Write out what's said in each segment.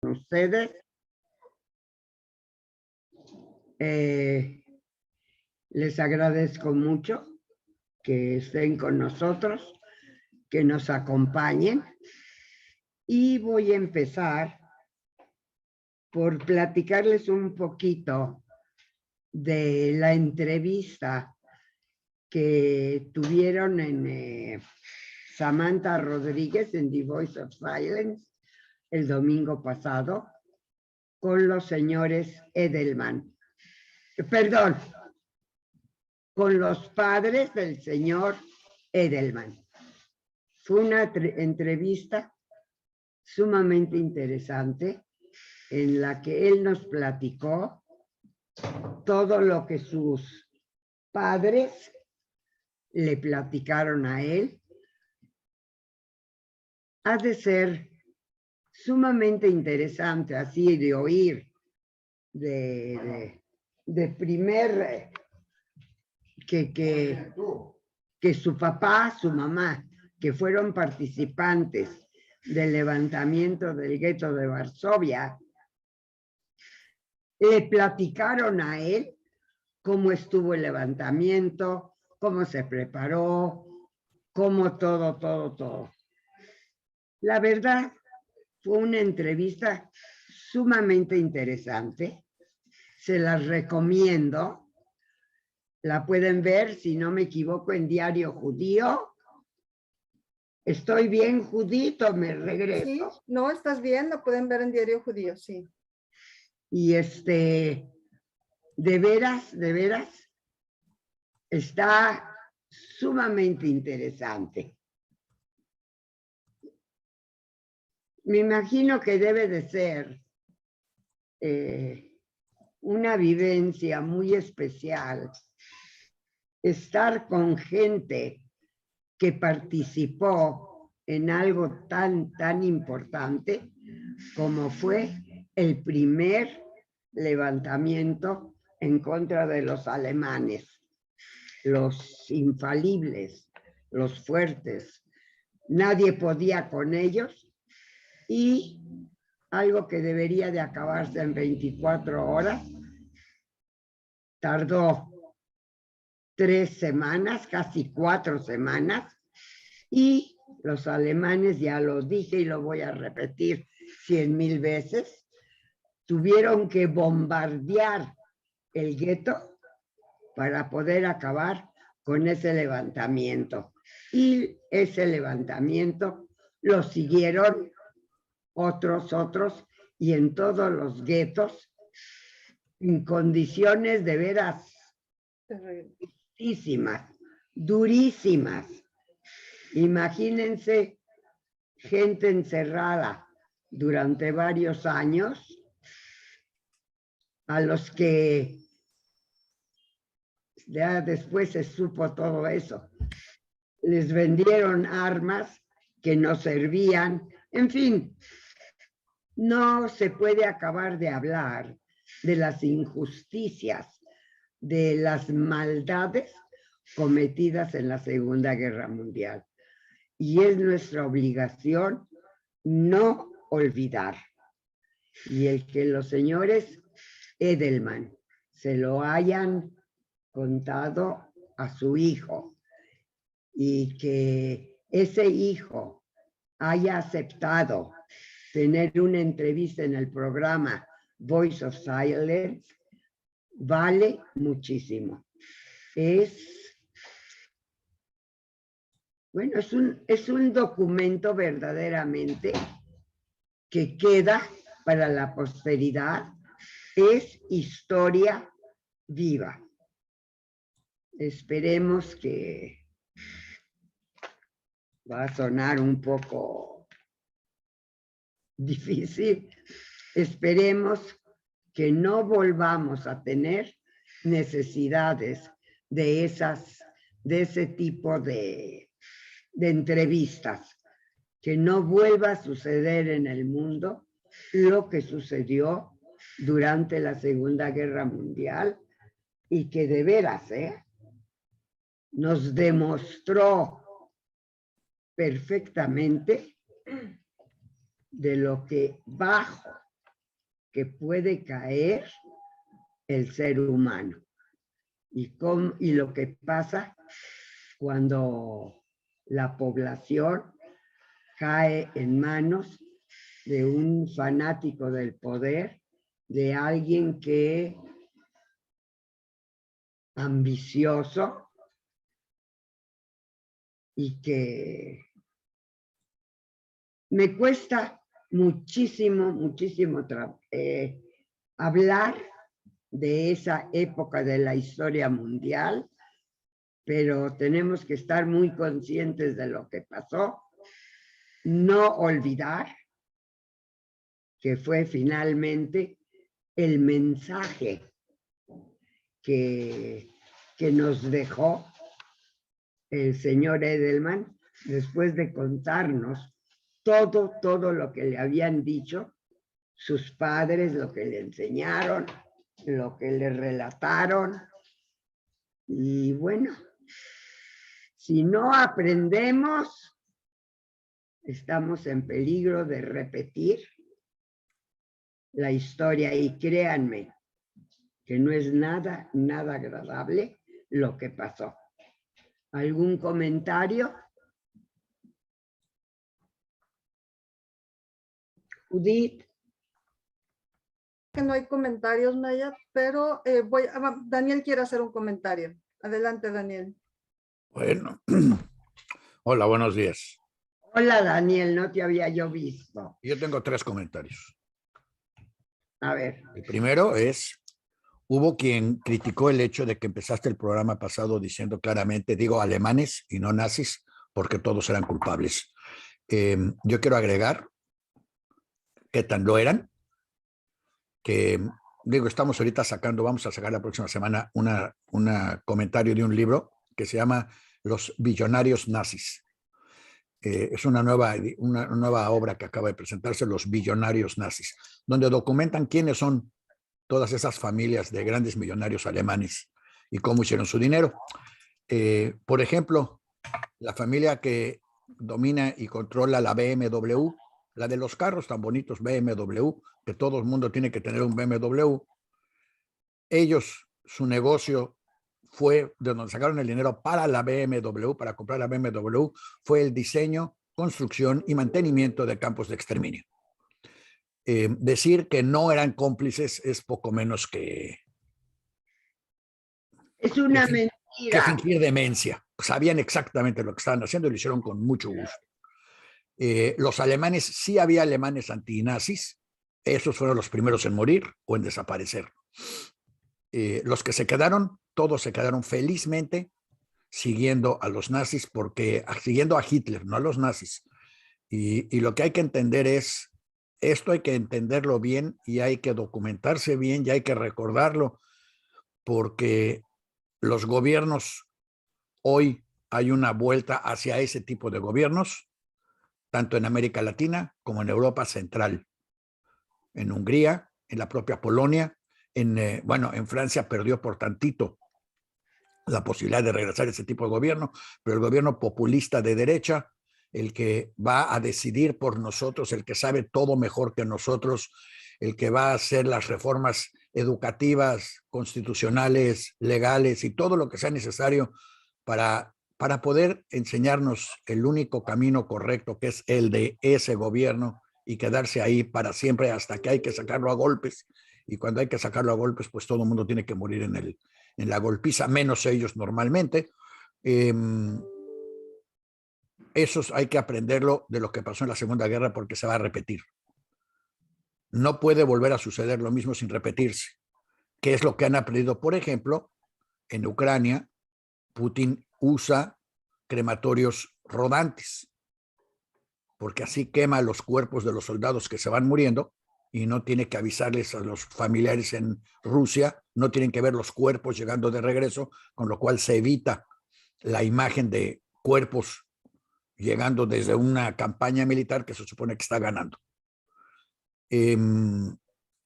ustedes. Les agradezco mucho que estén con nosotros, que nos acompañen. Y voy a empezar por platicarles un poquito de la entrevista que tuvieron en Samantha Rodríguez en The Voice of Silence el domingo pasado con los señores Edelman. Perdón, con los padres del señor Edelman. Fue una entrevista sumamente interesante en la que él nos platicó todo lo que sus padres le platicaron a él. Ha de ser sumamente interesante así de oír de primer que su papá, su mamá, que fueron participantes del levantamiento del gueto de Varsovia, le platicaron a él cómo estuvo el levantamiento, cómo se preparó, cómo todo. La verdad, fue una entrevista sumamente interesante. Se las recomiendo. La pueden ver, si no me equivoco, en Diario Judío. Estoy bien, Judito, me regreso. Sí, no, estás bien, lo pueden ver en Diario Judío, sí. Y de veras, está sumamente interesante. Me imagino que debe de ser una vivencia muy especial estar con gente que participó en algo tan importante como fue el primer levantamiento en contra de los alemanes, los infalibles, los fuertes. Nadie podía con ellos y algo que debería de acabarse en 24 horas, tardó 3 semanas, casi 4 semanas, y los alemanes, ya lo dije y lo voy a repetir 100,000 veces, tuvieron que bombardear el gueto para poder acabar con ese levantamiento. Y ese levantamiento lo siguieron otros, y en todos los guetos, en condiciones de veras durísimas. Imagínense gente encerrada durante varios años, a los que ya después se supo todo eso. Les vendieron armas que no servían. En fin, no se puede acabar de hablar de las injusticias, de las maldades cometidas en la Segunda Guerra Mundial. Y es nuestra obligación no olvidar. Y el que los señores Edelman se lo hayan contado a su hijo y que ese hijo haya aceptado tener una entrevista en el programa Voice of Silence, vale muchísimo. Bueno, es un documento verdaderamente que queda para la posteridad. Es historia viva. Esperemos que va a sonar un poco difícil. Esperemos que no volvamos a tener necesidades de ese tipo de entrevistas, que no vuelva a suceder en el mundo lo que sucedió durante la Segunda Guerra Mundial y que de veras nos demostró perfectamente de lo que bajo que puede caer el ser humano y lo que pasa cuando la población cae en manos de un fanático del poder, de alguien que ambicioso y que me cuesta muchísimo hablar de esa época de la historia mundial, pero tenemos que estar muy conscientes de lo que pasó, no olvidar que fue finalmente el mensaje que nos dejó el señor Edelman después de contarnos todo lo que le habían dicho sus padres, lo que le enseñaron, lo que le relataron. Y bueno, si no aprendemos, estamos en peligro de repetir la historia, y créanme que no es nada agradable lo que pasó. ¿Algún comentario? Judith. Que no hay comentarios, Maya, pero Daniel quiere hacer un comentario. Adelante, Daniel. Bueno, hola, buenos días. Hola, Daniel, no te había yo visto. Yo tengo 3 comentarios. A ver. El primero es, hubo quien criticó el hecho de que empezaste el programa pasado diciendo claramente, digo alemanes y no nazis, porque todos eran culpables. Yo quiero agregar que tan lo eran, que digo, estamos ahorita vamos a sacar la próxima semana un comentario de un libro que se llama Los Billonarios Nazis. Es una nueva obra que acaba de presentarse, Los Billonarios Nazis, donde documentan quiénes son todas esas familias de grandes millonarios alemanes y cómo hicieron su dinero. Por ejemplo, la familia que domina y controla la BMW, la de los carros tan bonitos BMW, que todo el mundo tiene que tener un BMW. Ellos, su negocio fue de donde sacaron el dinero para la BMW, para comprar la BMW, fue el diseño, construcción y mantenimiento de campos de exterminio. Decir que no eran cómplices es poco menos que... Es una mentira. Que fingir demencia. Sabían exactamente lo que estaban haciendo y lo hicieron con mucho gusto. Los alemanes, sí había alemanes antinazis, esos fueron los primeros en morir o en desaparecer. Los que se quedaron, todos se quedaron felizmente siguiendo a los nazis, siguiendo a Hitler, no a los nazis. Y lo que hay que entender es, esto hay que entenderlo bien y hay que documentarse bien y hay que recordarlo, porque los gobiernos, hoy hay una vuelta hacia ese tipo de gobiernos, tanto en América Latina como en Europa Central, en Hungría, en la propia Polonia, en Francia perdió por tantito la posibilidad de regresar a ese tipo de gobierno, pero el gobierno populista de derecha, el que va a decidir por nosotros, el que sabe todo mejor que nosotros, el que va a hacer las reformas educativas, constitucionales, legales y todo lo que sea necesario para poder enseñarnos el único camino correcto, que es el de ese gobierno, y quedarse ahí para siempre hasta que hay que sacarlo a golpes. Y cuando hay que sacarlo a golpes, pues todo el mundo tiene que morir en la golpiza, menos ellos normalmente. Eso hay que aprenderlo de lo que pasó en la Segunda Guerra, porque se va a repetir. No puede volver a suceder lo mismo sin repetirse. ¿Qué es lo que han aprendido? Por ejemplo, en Ucrania, Putin usa crematorios rodantes, porque así quema los cuerpos de los soldados que se van muriendo y no tiene que avisarles a los familiares en Rusia, no tienen que ver los cuerpos llegando de regreso, con lo cual se evita la imagen de cuerpos llegando desde una campaña militar que se supone que está ganando.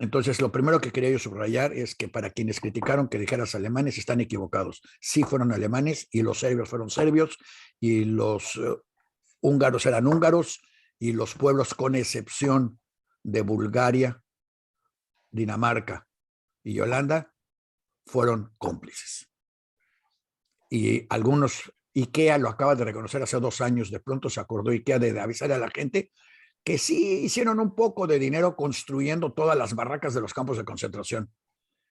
Entonces, lo primero que quería yo subrayar es que para quienes criticaron que dijeras alemanes, están equivocados. Sí fueron alemanes y los serbios fueron serbios y los húngaros eran húngaros y los pueblos, con excepción de Bulgaria, Dinamarca y Holanda fueron cómplices. Y algunos, IKEA lo acaba de reconocer hace 2 años, de pronto se acordó IKEA de avisar a la gente que sí hicieron un poco de dinero construyendo todas las barracas de los campos de concentración.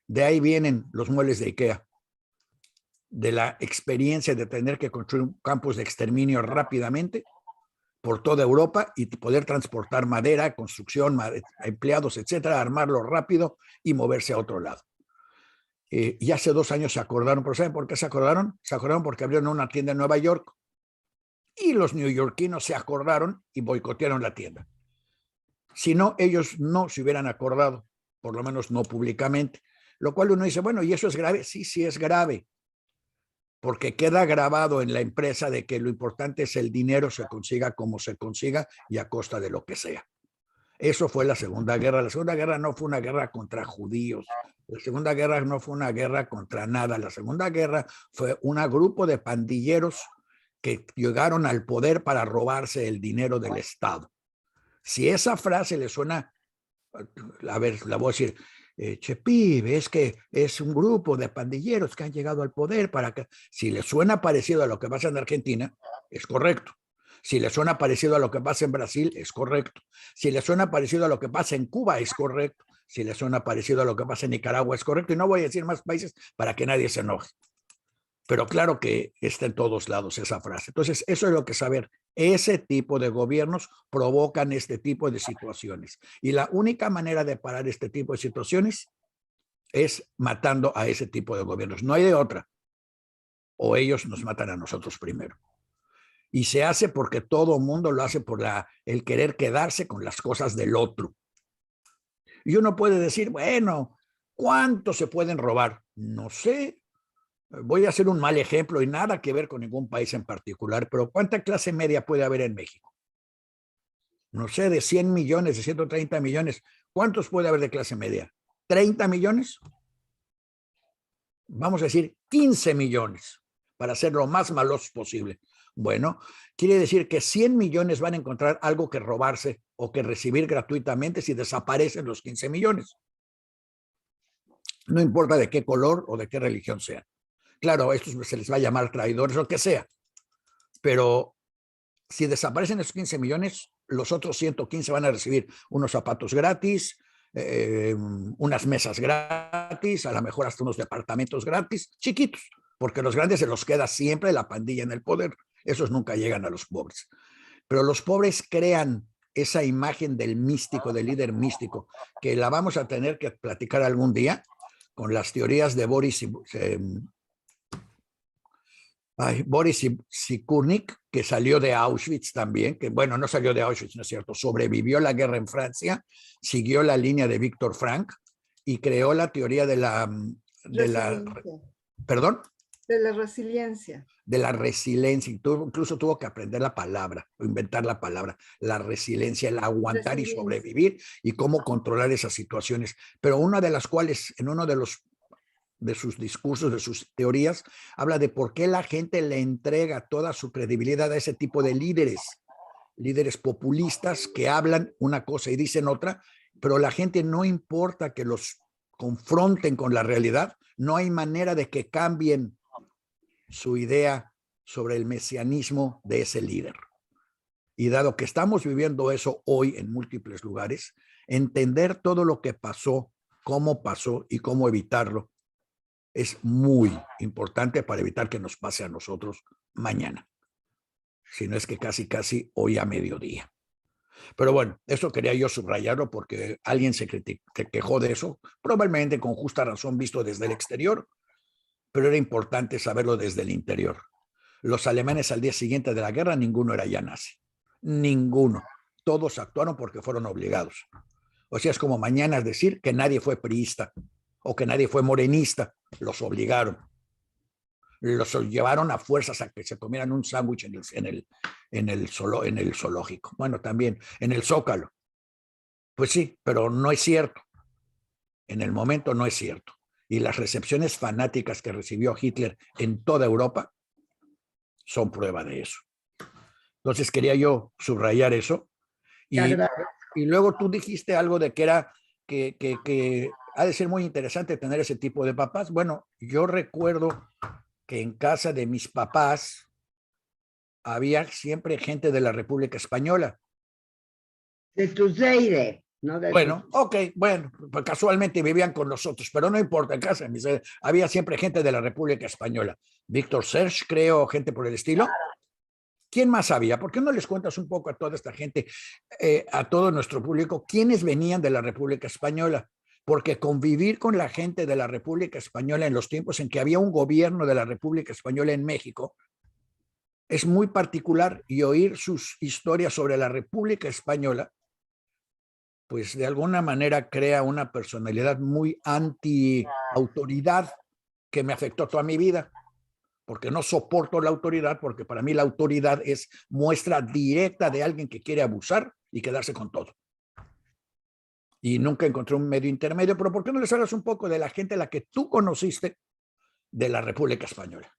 De ahí vienen los muebles de IKEA, de la experiencia de tener que construir campos de exterminio rápidamente por toda Europa y poder transportar madera, construcción, empleados, etcétera, armarlo rápido y moverse a otro lado. Y hace 2 años se acordaron, pero ¿saben por qué se acordaron? Se acordaron porque abrieron una tienda en Nueva York y los neoyorquinos se acordaron y boicotearon la tienda. Si no, ellos no se hubieran acordado, por lo menos no públicamente, lo cual uno dice, bueno, ¿y eso es grave? Sí, sí es grave, porque queda grabado en la empresa de que lo importante es el dinero, se consiga como se consiga y a costa de lo que sea. Eso fue la Segunda Guerra. La Segunda Guerra no fue una guerra contra judíos. La Segunda Guerra no fue una guerra contra nada. La Segunda Guerra fue un grupo de pandilleros que llegaron al poder para robarse el dinero del Estado. Si esa frase le suena, a ver, la voy a decir, che pibe, es que es un grupo de pandilleros que han llegado al poder para que, si le suena parecido a lo que pasa en Argentina, es correcto. Si le suena parecido a lo que pasa en Brasil, es correcto. Si le suena parecido a lo que pasa en Cuba, es correcto. Si le suena parecido a lo que pasa en Nicaragua, es correcto. Y no voy a decir más países para que nadie se enoje. Pero claro que está en todos lados esa frase. Entonces, eso es lo que saber. Ese tipo de gobiernos provocan este tipo de situaciones. Y la única manera de parar este tipo de situaciones es matando a ese tipo de gobiernos. No hay de otra. O ellos nos matan a nosotros primero. Y se hace porque todo el mundo lo hace por el querer quedarse con las cosas del otro. Y uno puede decir, bueno, ¿cuánto se pueden robar? No sé. Voy a hacer un mal ejemplo y nada que ver con ningún país en particular, pero ¿cuánta clase media puede haber en México? No sé, de 100 millones, de 130 millones. ¿Cuántos puede haber de clase media? ¿30 millones? Vamos a decir 15 millones, para ser lo más malos posible. Bueno, quiere decir que 100 millones van a encontrar algo que robarse o que recibir gratuitamente si desaparecen los 15 millones. No importa de qué color o de qué religión sean. Claro, a estos se les va a llamar traidores o lo que sea, pero si desaparecen esos 15 millones, los otros 115 van a recibir unos zapatos gratis, unas mesas gratis, a lo mejor hasta unos departamentos gratis, chiquitos, porque los grandes se los queda siempre la pandilla en el poder. Esos nunca llegan a los pobres. Pero los pobres crean esa imagen del místico, del líder místico, que la vamos a tener que platicar algún día con las teorías de Boris Cyrulnik, que salió de Auschwitz también, que bueno, no salió de Auschwitz, no es cierto, sobrevivió la guerra en Francia, siguió la línea de Víctor Frank y creó la teoría de la ¿perdón? De la resiliencia. De la resiliencia, incluso tuvo que aprender la palabra, o inventar la palabra, la resiliencia, el aguantar y sobrevivir y cómo controlar esas situaciones. Pero una de las cuales, en uno de sus discursos, de sus teorías, habla de por qué la gente le entrega toda su credibilidad a ese tipo de líderes populistas que hablan una cosa y dicen otra, pero la gente no importa que los confronten con la realidad, no hay manera de que cambien su idea sobre el mesianismo de ese líder. Y dado que estamos viviendo eso hoy en múltiples lugares, entender todo lo que pasó, cómo pasó y cómo evitarlo es muy importante para evitar que nos pase a nosotros mañana. Si no es que casi hoy a mediodía. Pero bueno, eso quería yo subrayarlo porque alguien se quejó de eso, probablemente con justa razón visto desde el exterior, pero era importante saberlo desde el interior. Los alemanes al día siguiente de la guerra, ninguno era ya nazi. Ninguno. Todos actuaron porque fueron obligados. O sea, es como mañana decir que nadie fue priista o que nadie fue morenista. Los obligaron. Los llevaron a fuerzas a que se comieran un sándwich en el zoológico. Bueno, también en el Zócalo. Pues sí, pero no es cierto. En el momento no es cierto. Y las recepciones fanáticas que recibió Hitler en toda Europa son prueba de eso. Entonces quería yo subrayar eso. Y luego tú dijiste algo de que era que ha de ser muy interesante tener ese tipo de papás. Bueno, yo recuerdo que en casa de mis papás había siempre gente de la República Española. De tu Zeide, no de Bueno, tus... ok, bueno, pues casualmente vivían con nosotros, pero no importa, en casa de mis, había siempre gente de la República Española. Víctor Serge, creo, gente por el estilo. ¿Quién más había? ¿Por qué no les cuentas un poco a toda esta gente, a todo nuestro público, quiénes venían de la República Española? Porque convivir con la gente de la República Española en los tiempos en que había un gobierno de la República Española en México es muy particular, y oír sus historias sobre la República Española, pues de alguna manera crea una personalidad muy anti-autoridad que me afectó toda mi vida, porque no soporto la autoridad, porque para mí la autoridad es muestra directa de alguien que quiere abusar y quedarse con todo. Y nunca encontré un medio intermedio, pero ¿por qué no les hablas un poco de la gente a la que tú conociste de la República Española?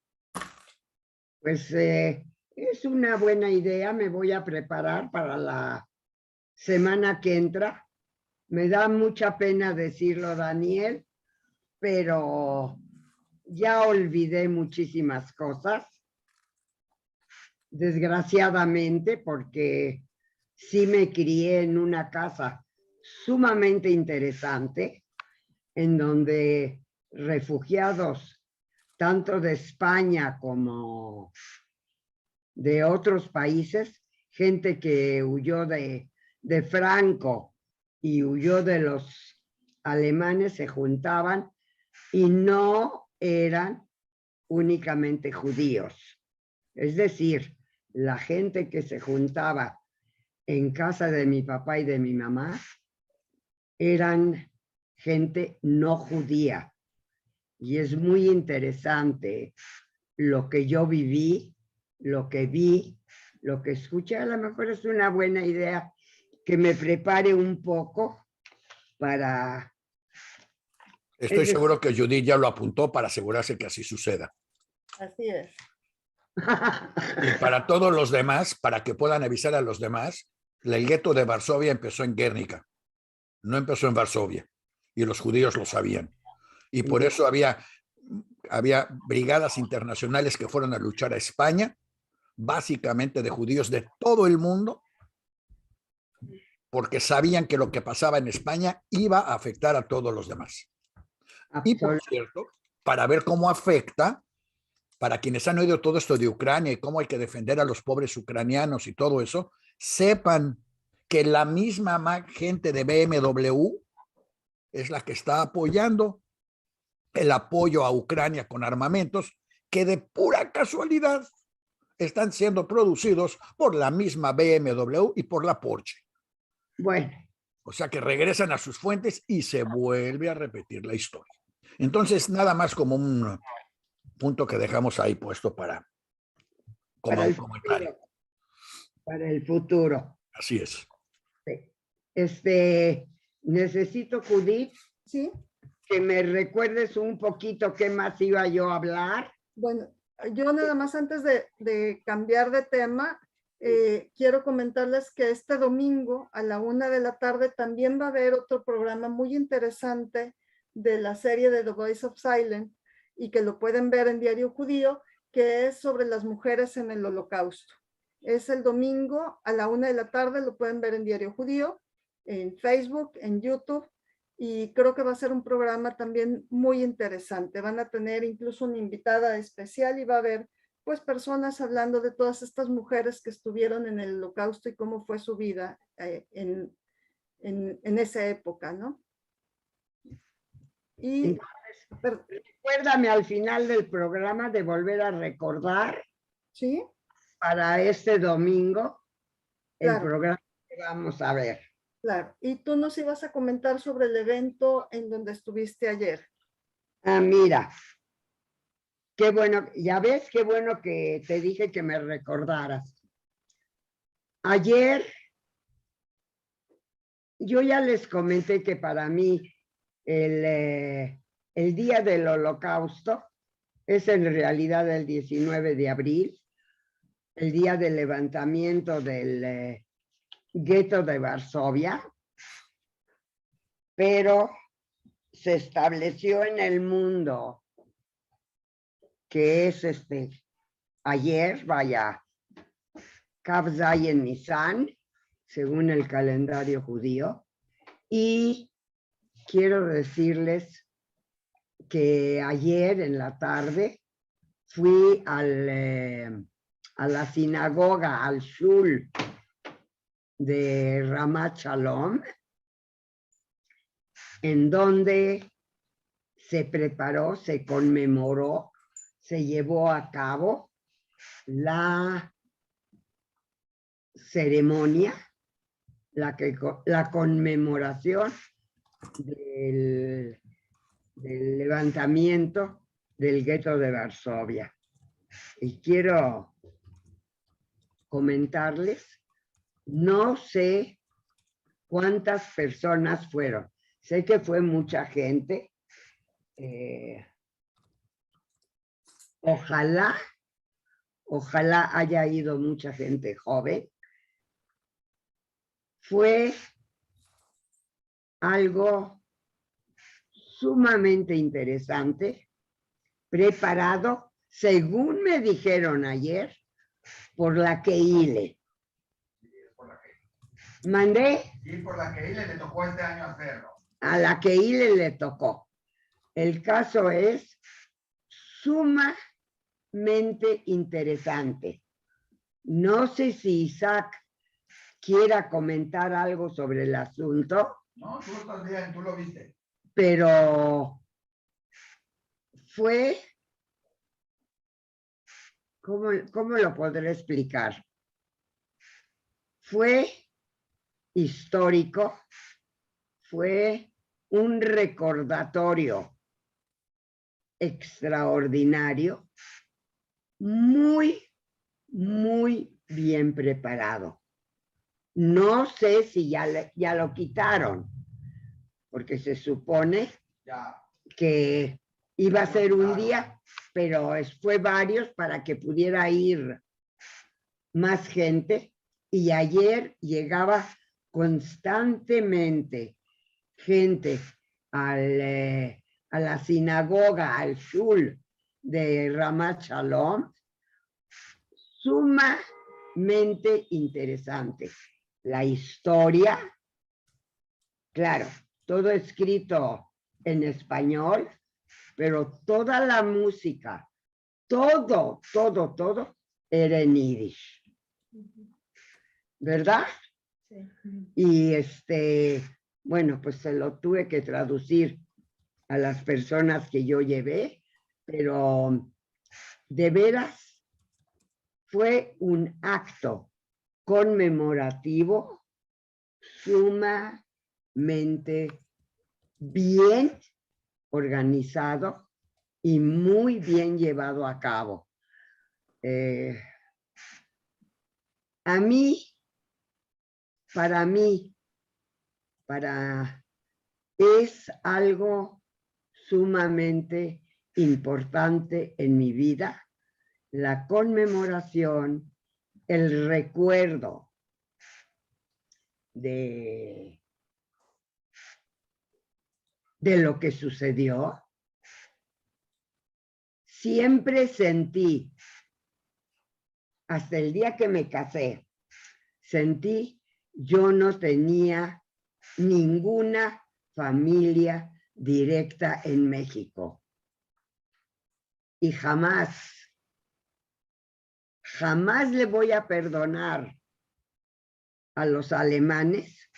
Pues es una buena idea, me voy a preparar para la semana que entra. Me da mucha pena decirlo, Daniel, pero ya olvidé muchísimas cosas, desgraciadamente, porque sí me crié en una casa sumamente interesante, en donde refugiados, tanto de España como de otros países, gente que huyó de Franco y huyó de los alemanes, se juntaban y no eran únicamente judíos. Es decir, la gente que se juntaba en casa de mi papá y de mi mamá eran gente no judía. Y es muy interesante lo que yo viví, lo que vi, lo que escuché. A lo mejor es una buena idea que me prepare un poco para... Estoy seguro que Judith ya lo apuntó para asegurarse que así suceda. Así es. Y para todos los demás, para que puedan avisar a los demás, el gueto de Varsovia empezó en Guernica, no empezó en Varsovia, y los judíos lo sabían. Y por eso había brigadas internacionales que fueron a luchar a España, básicamente de judíos de todo el mundo, porque sabían que lo que pasaba en España iba a afectar a todos los demás. Y por cierto, para ver cómo afecta, para quienes han oído todo esto de Ucrania y cómo hay que defender a los pobres ucranianos y todo eso, sepan que la misma gente de BMW es la que está apoyando el apoyo a Ucrania con armamentos que de pura casualidad están siendo producidos por la misma BMW y por la Porsche. Bueno. O sea que regresan a sus fuentes y se vuelve a repetir la historia. Entonces, nada más como un punto que dejamos ahí puesto para el comentario. Para el futuro. Así es. Necesito, Judith, ¿sí? Que me recuerdes un poquito qué más iba yo a hablar. Bueno, yo nada más antes de cambiar de tema, quiero comentarles que este domingo a la 1 de la tarde también va a haber otro programa muy interesante de la serie de The Voice of Silence, y que lo pueden ver en Diario Judío, que es sobre las mujeres en el Holocausto. Es el domingo a la 1 de la tarde, lo pueden ver en Diario Judío, en Facebook, en YouTube, y creo que va a ser un programa también muy interesante. Van a tener incluso una invitada especial y va a haber pues personas hablando de todas estas mujeres que estuvieron en el Holocausto y cómo fue su vida en esa época, ¿no? Y recuérdame al final del programa de volver a recordar, ¿sí? Para este domingo, claro, el programa que vamos a ver. Claro. Y tú nos ibas a comentar sobre el evento en donde estuviste ayer. Ah, mira. Qué bueno, ya ves, qué bueno que te dije que me recordaras. Ayer, yo ya les comenté que para mí el día del Holocausto es en realidad el 19 de abril, el día del levantamiento del gueto de Varsovia. pero se estableció en el mundo que es ayer, vaya, Kav Zayin Nisan, según el calendario judío, y quiero decirles que ayer en la tarde fui a la sinagoga, al shul de Ramat Shalom, en donde se preparó, se conmemoró, se llevó a cabo la ceremonia, la conmemoración del levantamiento del gueto de Varsovia. Y quiero comentarles, no sé cuántas personas fueron. Sé que fue mucha gente. Ojalá haya ido mucha gente joven. Fue algo sumamente interesante, preparado, según me dijeron ayer, por la Keile. ¿Mandé? Sí, por la Keile le tocó este año hacerlo. A la Keile le tocó. El caso es sumamente interesante. No sé si Isaac quiera comentar algo sobre el asunto. No, tú estás bien, tú lo viste. Pero fue, ¿cómo lo podré explicar? Fue histórico, fue un recordatorio extraordinario, muy, muy bien preparado. No sé si ya lo quitaron, porque se supone que iba a ser un día, pero fue varios para que pudiera ir más gente, y ayer llegaba constantemente gente a la sinagoga, al shul de Ramat Shalom, sumamente interesante. La historia, claro, todo escrito en español, pero toda la música, todo era en yiddish. ¿Verdad? Sí. Y bueno, pues se lo tuve que traducir a las personas que yo llevé, pero de veras fue un acto conmemorativo sumamente bien organizado y muy bien llevado a cabo. Para mí, es algo sumamente importante en mi vida, la conmemoración, el recuerdo de lo que sucedió. Siempre sentí, hasta el día que me casé, yo no tenía ninguna familia directa en México. Y jamás le voy a perdonar a los alemanes.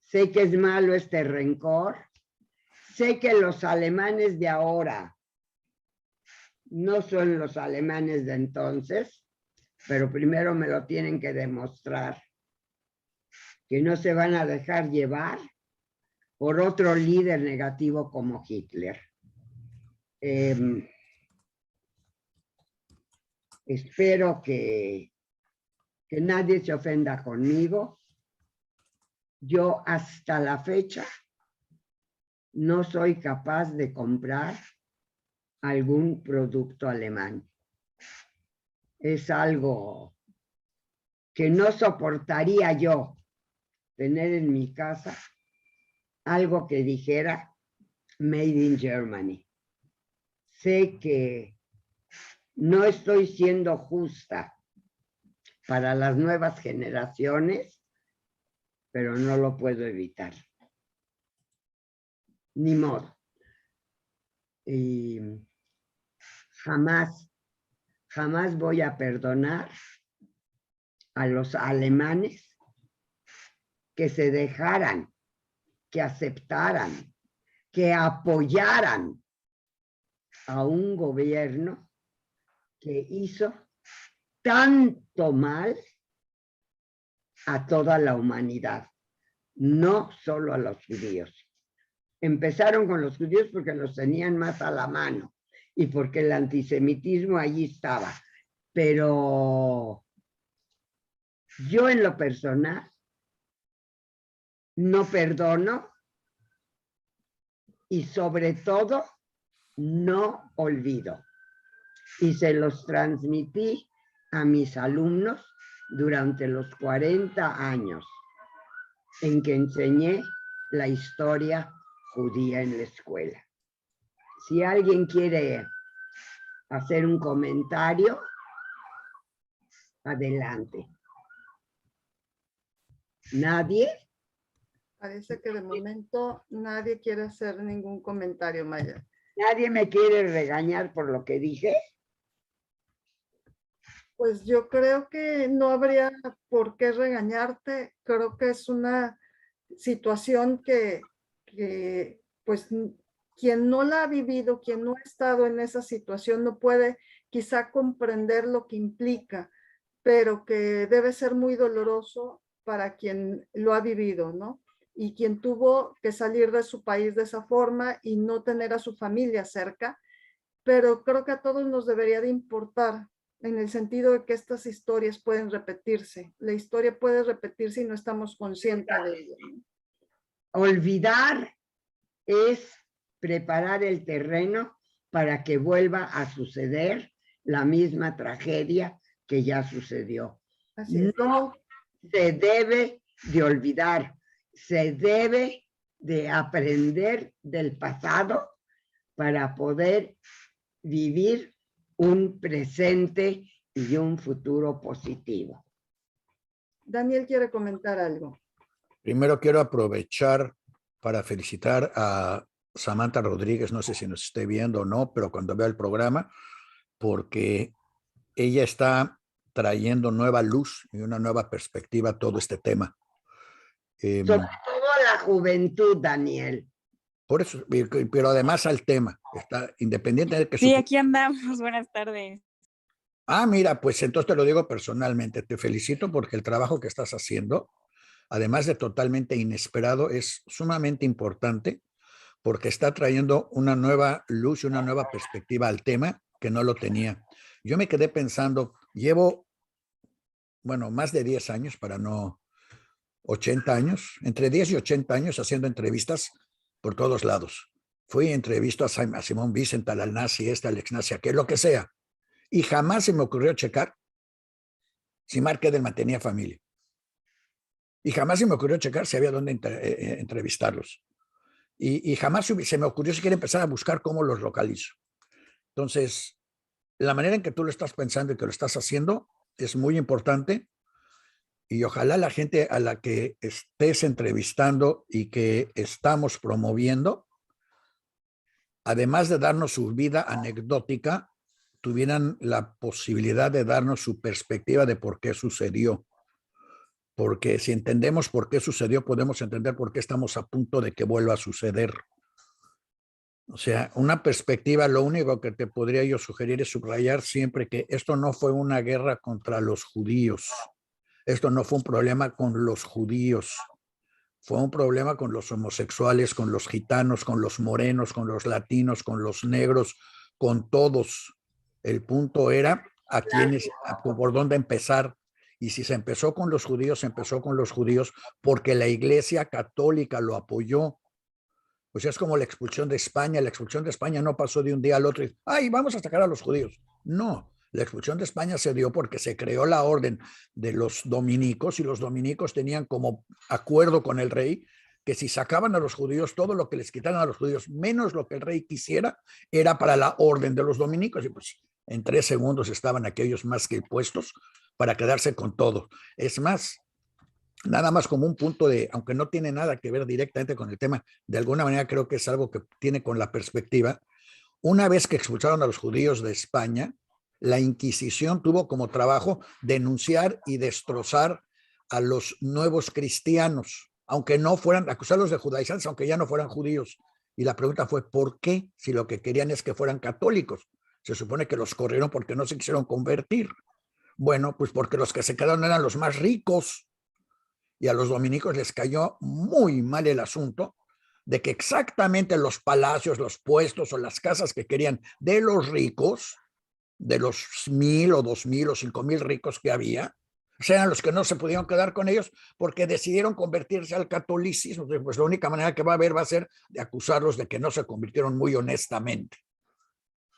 Sé que es malo este rencor. Sé que los alemanes de ahora no son los alemanes de entonces, pero primero me lo tienen que demostrar, que no se van a dejar llevar por otro líder negativo como Hitler. Espero que nadie se ofenda conmigo. Yo hasta la fecha no soy capaz de comprar algún producto alemán. Es algo que no soportaría yo tener en mi casa algo que dijera Made in Germany. Sé que no estoy siendo justa para las nuevas generaciones, pero no lo puedo evitar. Ni modo. Y jamás voy a perdonar a los alemanes que se dejaran, que aceptaran, que apoyaran a un gobierno que hizo tanto mal a toda la humanidad, no solo a los judíos. Empezaron con los judíos porque los tenían más a la mano y porque el antisemitismo allí estaba. Pero yo en lo personal no perdono y sobre todo no olvido. Y se los transmití a mis alumnos durante los 40 años en que enseñé la historia judía en la escuela. Si alguien quiere hacer un comentario, adelante. ¿Nadie? Parece que de momento nadie quiere hacer ningún comentario, Maya. ¿Nadie me quiere regañar por lo que dije? Pues yo creo que no habría por qué regañarte. Creo que es una situación que pues quien no la ha vivido, quien no ha estado en esa situación no puede quizá comprender lo que implica, pero que debe ser muy doloroso para quien lo ha vivido, ¿no? Y quien tuvo que salir de su país de esa forma y no tener a su familia cerca, pero creo que a todos nos debería de importar en el sentido de que estas historias pueden repetirse. La historia puede repetirse y no estamos conscientes de ello. Olvidar es preparar el terreno para que vuelva a suceder la misma tragedia que ya sucedió. Así es. No se debe de olvidar, se debe de aprender del pasado para poder vivir un presente y un futuro positivo. Daniel quiere comentar algo. Primero quiero aprovechar para felicitar a Samantha Rodríguez, no sé si nos esté viendo o no, pero cuando vea el programa, porque ella está trayendo nueva luz y una nueva perspectiva a todo este tema. Sobre todo la juventud, Daniel. Por eso, pero además al tema, está independiente de que... Sí, aquí andamos, buenas tardes. Ah, mira, pues entonces te lo digo personalmente, te felicito porque el trabajo que estás haciendo, además de totalmente inesperado, es sumamente importante porque está trayendo una nueva luz y una nueva perspectiva al tema que no lo tenía. Yo me quedé pensando, llevo, bueno, más de 10 años, para no 80 años, entre 10 y 80 años haciendo entrevistas por todos lados. Fui entrevisto a Simón Wiesenthal, al nazi, al ex-nazi, aquel, lo que sea. Y jamás se me ocurrió checar si Mark Edelman tenía familia. Y jamás se me ocurrió checar si había dónde entrevistarlos. Y jamás se me ocurrió siquiera empezar a buscar cómo los localizo. Entonces, la manera en que tú lo estás pensando y que lo estás haciendo es muy importante. Y ojalá la gente a la que estés entrevistando y que estamos promoviendo, además de darnos su vida anecdótica, tuvieran la posibilidad de darnos su perspectiva de por qué sucedió. Porque si entendemos por qué sucedió, podemos entender por qué estamos a punto de que vuelva a suceder. O sea, una perspectiva, lo único que te podría yo sugerir es subrayar siempre que esto no fue una guerra contra los judíos. Esto no fue un problema con los judíos. Fue un problema con los homosexuales, con los gitanos, con los morenos, con los latinos, con los negros, con todos. El punto era a quiénes, por dónde empezar. Y si se empezó con los judíos, se empezó con los judíos porque la Iglesia Católica lo apoyó. O sea, es como la expulsión de España. La expulsión de España no pasó de un día al otro y, ¡ay, vamos a sacar a los judíos! No, la expulsión de España se dio porque se creó la orden de los dominicos y los dominicos tenían como acuerdo con el rey que si sacaban a los judíos, todo lo que les quitaran a los judíos, menos lo que el rey quisiera, era para la orden de los dominicos. Y pues en 3 segundos estaban aquellos más que puestos para quedarse con todo. Es más, nada más como un punto de, aunque no tiene nada que ver directamente con el tema, de alguna manera creo que es algo que tiene con la perspectiva. Una vez que expulsaron a los judíos de España, la Inquisición tuvo como trabajo denunciar y destrozar a los nuevos cristianos, aunque no fueran, acusarlos de judaizantes, aunque ya no fueran judíos. Y la pregunta fue, ¿por qué? Si lo que querían es que fueran católicos. Se supone que los corrieron porque no se quisieron convertir. Bueno, pues porque los que se quedaron eran los más ricos. Y a los dominicos les cayó muy mal el asunto de que exactamente los palacios, los puestos o las casas que querían de los ricos, de los 1,000 o 2,000 o 5,000 ricos que había, eran los que no se pudieron quedar con ellos porque decidieron convertirse al catolicismo. Pues la única manera que va a haber va a ser de acusarlos de que no se convirtieron muy honestamente.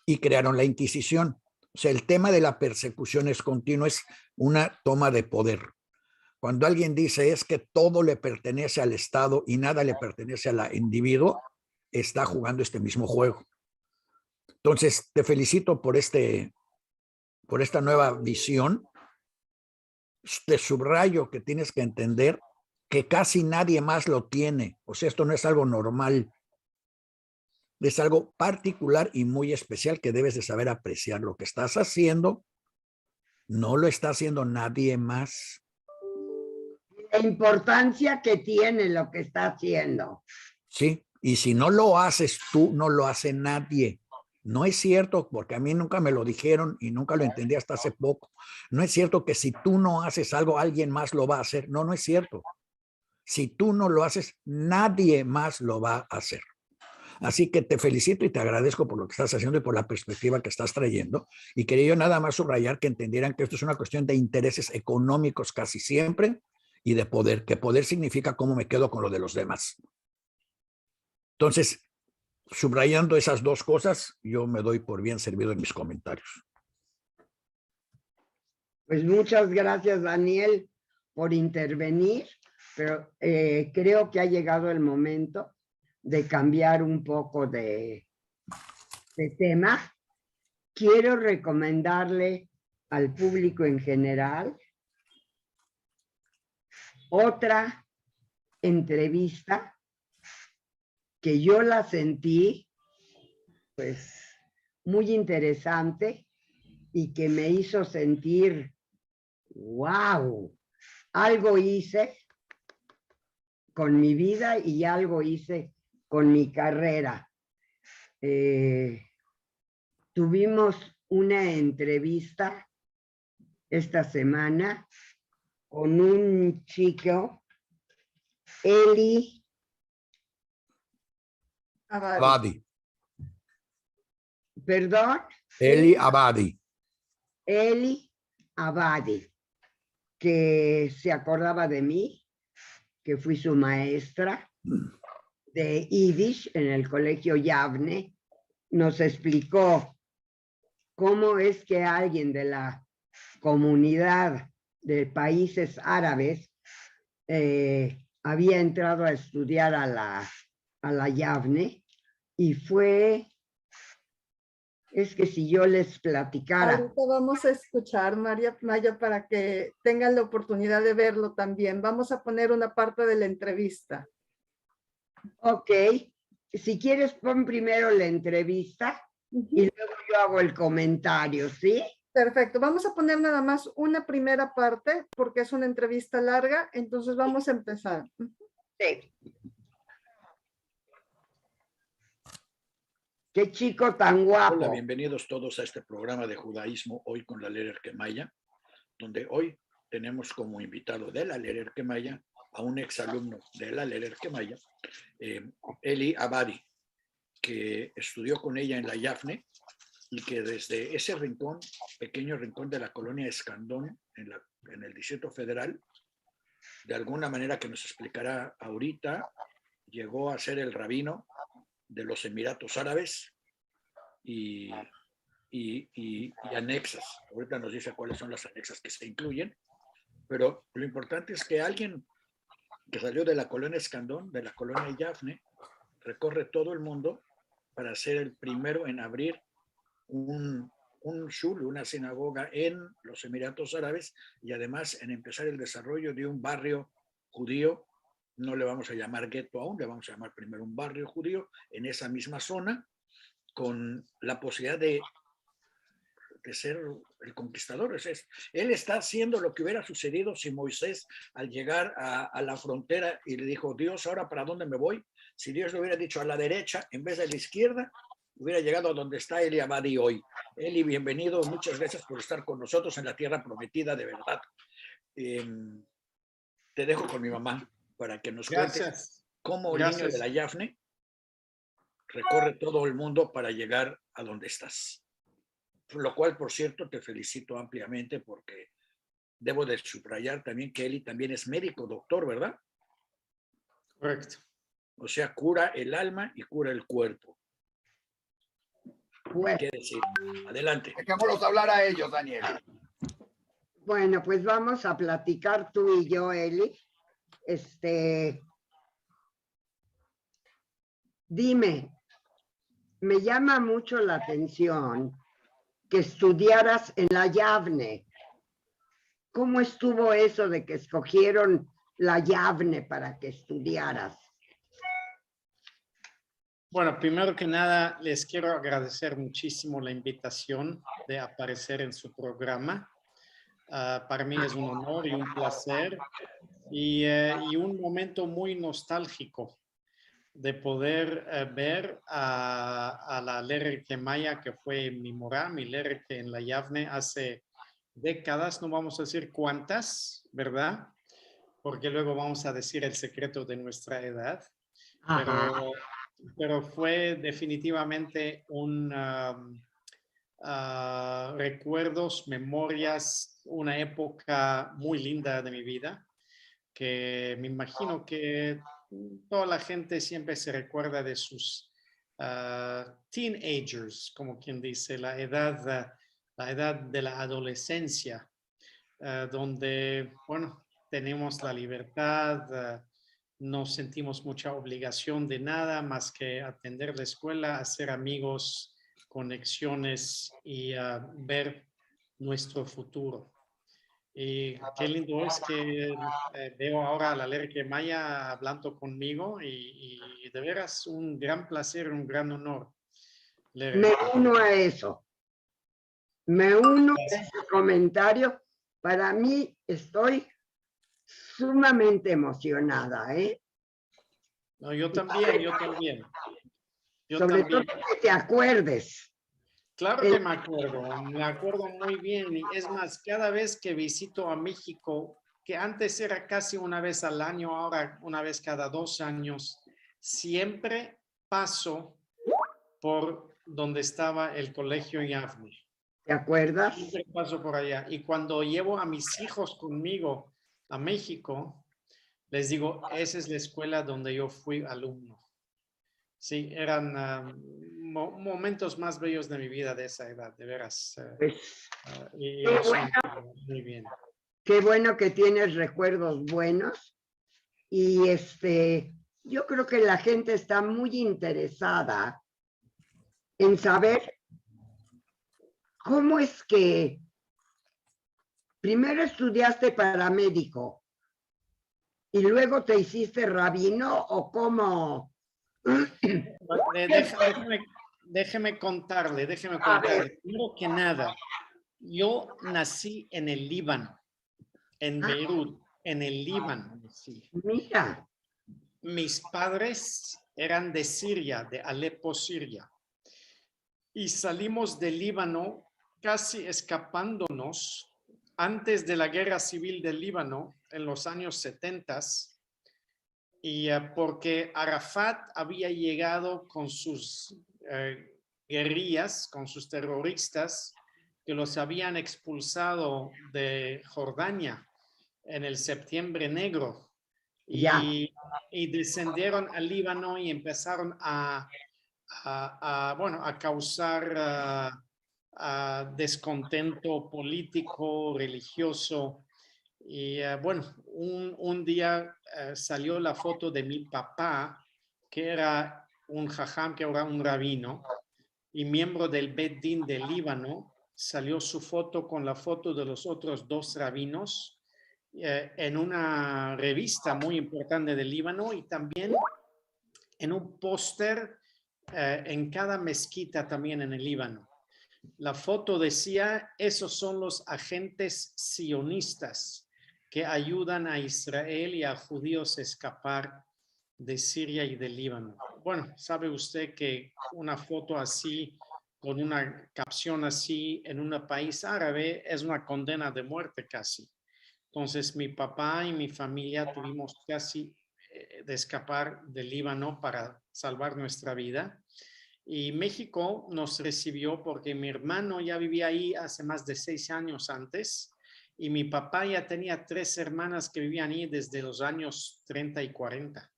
Y crearon la Inquisición. O sea, el tema de la persecución es continua, es una toma de poder. Cuando alguien dice es que todo le pertenece al Estado y nada le pertenece al individuo, está jugando este mismo juego. Entonces, te felicito por esta nueva visión. Te subrayo que tienes que entender que casi nadie más lo tiene. O sea, esto no es algo normal. Es algo particular y muy especial que debes de saber apreciar. Lo que estás haciendo no lo está haciendo nadie más. La importancia que tiene lo que está haciendo. Sí, y si no lo haces tú, no lo hace nadie. No es cierto, porque a mí nunca me lo dijeron y nunca lo entendí hasta hace poco. No es cierto que si tú no haces algo, alguien más lo va a hacer. No, no es cierto. Si tú no lo haces, nadie más lo va a hacer. Así que te felicito y te agradezco por lo que estás haciendo y por la perspectiva que estás trayendo. Y quería yo nada más subrayar que entendieran que esto es una cuestión de intereses económicos casi siempre y de poder, que poder significa cómo me quedo con lo de los demás. Entonces, subrayando esas dos cosas, yo me doy por bien servido en mis comentarios. Pues muchas gracias, Daniel, por intervenir, pero creo que ha llegado el momento de cambiar un poco de tema. Quiero recomendarle al público en general otra entrevista que yo la sentí pues muy interesante y que me hizo sentir, wow, algo hice con mi vida y algo hice con mi carrera. Tuvimos una entrevista esta semana con un chico, Eli Abadi. Perdón. Eli Abadi. Eli Abadi, que se acordaba de mí, que fui su maestra de Yiddish en el colegio Yavne. Nos explicó cómo es que alguien de la comunidad de países árabes había entrado a estudiar a la Yavne y fue, es que si yo les platicara. Ahorita vamos a escuchar, Maya, para que tengan la oportunidad de verlo también. Vamos a poner una parte de la entrevista. Ok, si quieres pon primero la entrevista y luego yo hago el comentario, ¿sí? Perfecto, vamos a poner nada más una primera parte porque es una entrevista larga, entonces vamos a empezar. Sí. Qué chico tan guapo. Hola, bienvenidos todos a este programa de judaísmo hoy con la Lerer Quemaya, donde hoy tenemos como invitado de la Lerer Quemaya a un exalumno de la Lerer Quemaya, Eli Abadi, que estudió con ella en la Yafne y que desde ese rincón, pequeño rincón de la colonia Escandón, en el Distrito Federal, de alguna manera que nos explicará ahorita, llegó a ser el rabino de los Emiratos Árabes y anexas. Ahorita nos dice cuáles son las anexas que se incluyen, pero lo importante es que alguien que salió de la colonia Escandón, de la colonia Yafne, recorre todo el mundo para ser el primero en abrir un shul, una sinagoga en los Emiratos Árabes, y además en empezar el desarrollo de un barrio judío. No le vamos a llamar gueto aún, le vamos a llamar primero un barrio judío en esa misma zona, con la posibilidad de ser el conquistador. Él está haciendo lo que hubiera sucedido si Moisés, al llegar a la frontera y le dijo, Dios, ¿ahora para dónde me voy? Si Dios le hubiera dicho a la derecha en vez de a la izquierda, hubiera llegado a donde está Eli Abadi hoy. Eli, bienvenido, muchas gracias por estar con nosotros en la tierra prometida, de verdad. Te dejo con mi mamá para que nos cuentes cómo el niño de la Yafne recorre todo el mundo para llegar a donde estás. Lo cual, por cierto, te felicito ampliamente porque debo de subrayar también que Eli también es médico, doctor, ¿verdad? Correcto. O sea, cura el alma y cura el cuerpo. Bueno, ¿Qué decir? Adelante. Dejémoslos hablar a ellos, Daniel. bueno, pues vamos a platicar tú y yo, Eli. Dime, me llama mucho la atención que estudiaras en la Yavne. ¿Cómo estuvo eso de que escogieron la Yavne para que estudiaras? Bueno, primero que nada, les quiero agradecer muchísimo la invitación de aparecer en su programa. Para mí es un honor y un placer y un momento muy nostálgico de poder ver a la Lerke Maya, que fue mi morá, mi Lerke en la Yavne hace décadas, no vamos a decir cuántas, ¿verdad? Porque luego vamos a decir el secreto de nuestra edad. Pero fue definitivamente un recuerdos, memorias, una época muy linda de mi vida, que me imagino que toda la gente siempre se recuerda de sus teenagers, como quien dice, la edad de la adolescencia, donde, bueno, tenemos la libertad, no sentimos mucha obligación de nada más que atender la escuela, hacer amigos, conexiones y ver nuestro futuro. Y qué lindo es que veo ahora a la Lerke Maya hablando conmigo y de veras un gran placer, un gran honor. Me uno a eso. Me uno a ese comentario. Para mí estoy sumamente emocionada, ¿eh? No, yo también. Sobre todo que te acuerdes. Claro que me acuerdo muy bien. Y es más, cada vez que visito a México, que antes era casi una vez al año, ahora una vez cada 2 años, siempre paso por donde estaba el colegio Yafne. ¿Te acuerdas? Siempre paso por allá. Y cuando llevo a mis hijos conmigo a México, les digo, esa es la escuela donde yo fui alumno. Sí, eran momentos más bellos de mi vida de esa edad, de veras. Muy bien. Qué bueno que tienes recuerdos buenos. Y yo creo que la gente está muy interesada en saber cómo es que primero estudiaste para médico y luego te hiciste rabino o cómo. Déjeme contarle. Primero que nada, yo nací en el Líbano, en Beirut, en el Líbano. Sí. Mira. Mis padres eran de Siria, de Alepo, Siria. Y salimos del Líbano casi escapándonos antes de la guerra civil del Líbano en los años 70. Y porque Arafat había llegado con sus guerrillas, con sus terroristas, que los habían expulsado de Jordania en el Septiembre Negro. Y descendieron al Líbano y empezaron a causar descontento político, religioso. Y bueno, un día salió la foto de mi papá, que era un jajam, que era un rabino, y miembro del Bet Din del Líbano. Salió su foto con la foto de los otros 2 rabinos en una revista muy importante del Líbano y también en un póster en cada mezquita también en el Líbano. La foto decía, esos son los agentes sionistas que ayudan a Israel y a judíos a escapar de Siria y del Líbano. Bueno, sabe usted que una foto así, con una capción así en un país árabe, es una condena de muerte casi. Entonces mi papá y mi familia tuvimos casi de escapar del Líbano para salvar nuestra vida. Y México nos recibió porque mi hermano ya vivía ahí hace más de 6 años antes y mi papá ya tenía 3 hermanas que vivían ahí desde los años 30 y 40,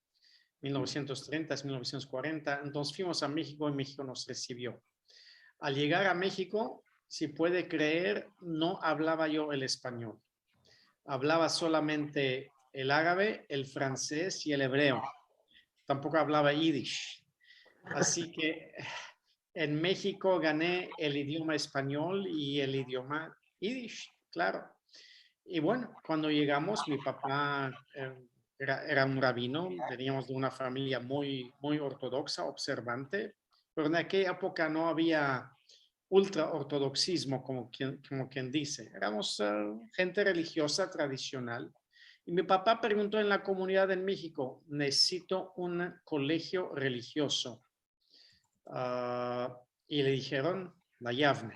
1930, 1940. Entonces fuimos a México y México nos recibió. Al llegar a México, si puede creer, no hablaba yo el español. Hablaba solamente el árabe, el francés y el hebreo. Tampoco hablaba yiddish. Así que en México gané el idioma español y el idioma yiddish, claro. Y bueno, cuando llegamos, mi papá era un rabino, veníamos de una familia muy ortodoxa, observante, pero en aquella época no había ultraortodoxismo, como quien dice. Éramos gente religiosa tradicional. Y mi papá preguntó en la comunidad en México, necesito un colegio religioso. Y le dijeron la Yavne,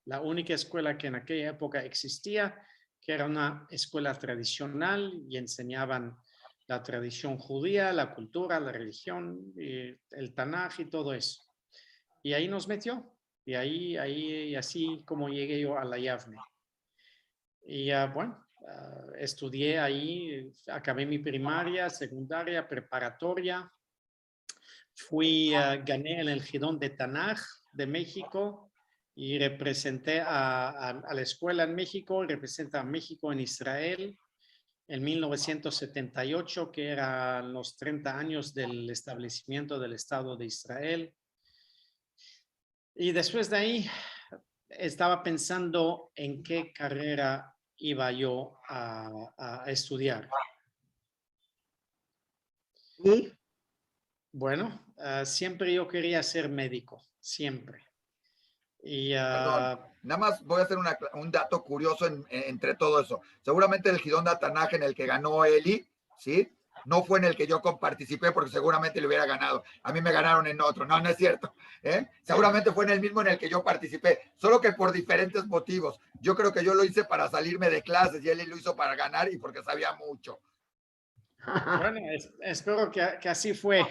la única escuela que en aquella época existía, que era una escuela tradicional y enseñaban la tradición judía, la cultura, la religión, el Tanaj y todo eso. Y ahí nos metió. Y ahí así como llegué yo a la Yavne. Y bueno, estudié ahí, acabé mi primaria, secundaria, preparatoria. Gané en el Gidón de Tanaj de México y representé a la escuela en México, representé a México en Israel en 1978, que eran los 30 años del establecimiento del Estado de Israel. Y después de ahí estaba pensando en qué carrera iba yo a estudiar. ¿Y? Bueno, siempre yo quería ser médico, siempre. Y, Perdón, nada más voy a hacer un dato curioso entre todo eso. Seguramente el Gidón de Atanaje en el que ganó Eli, ¿sí? No fue en el que yo participé porque seguramente le hubiera ganado. A mí me ganaron en otro. No, no es cierto. Seguramente fue en el mismo en el que yo participé, solo que por diferentes motivos. Yo creo que yo lo hice para salirme de clases y Eli lo hizo para ganar y porque sabía mucho. Bueno, espero que así fue.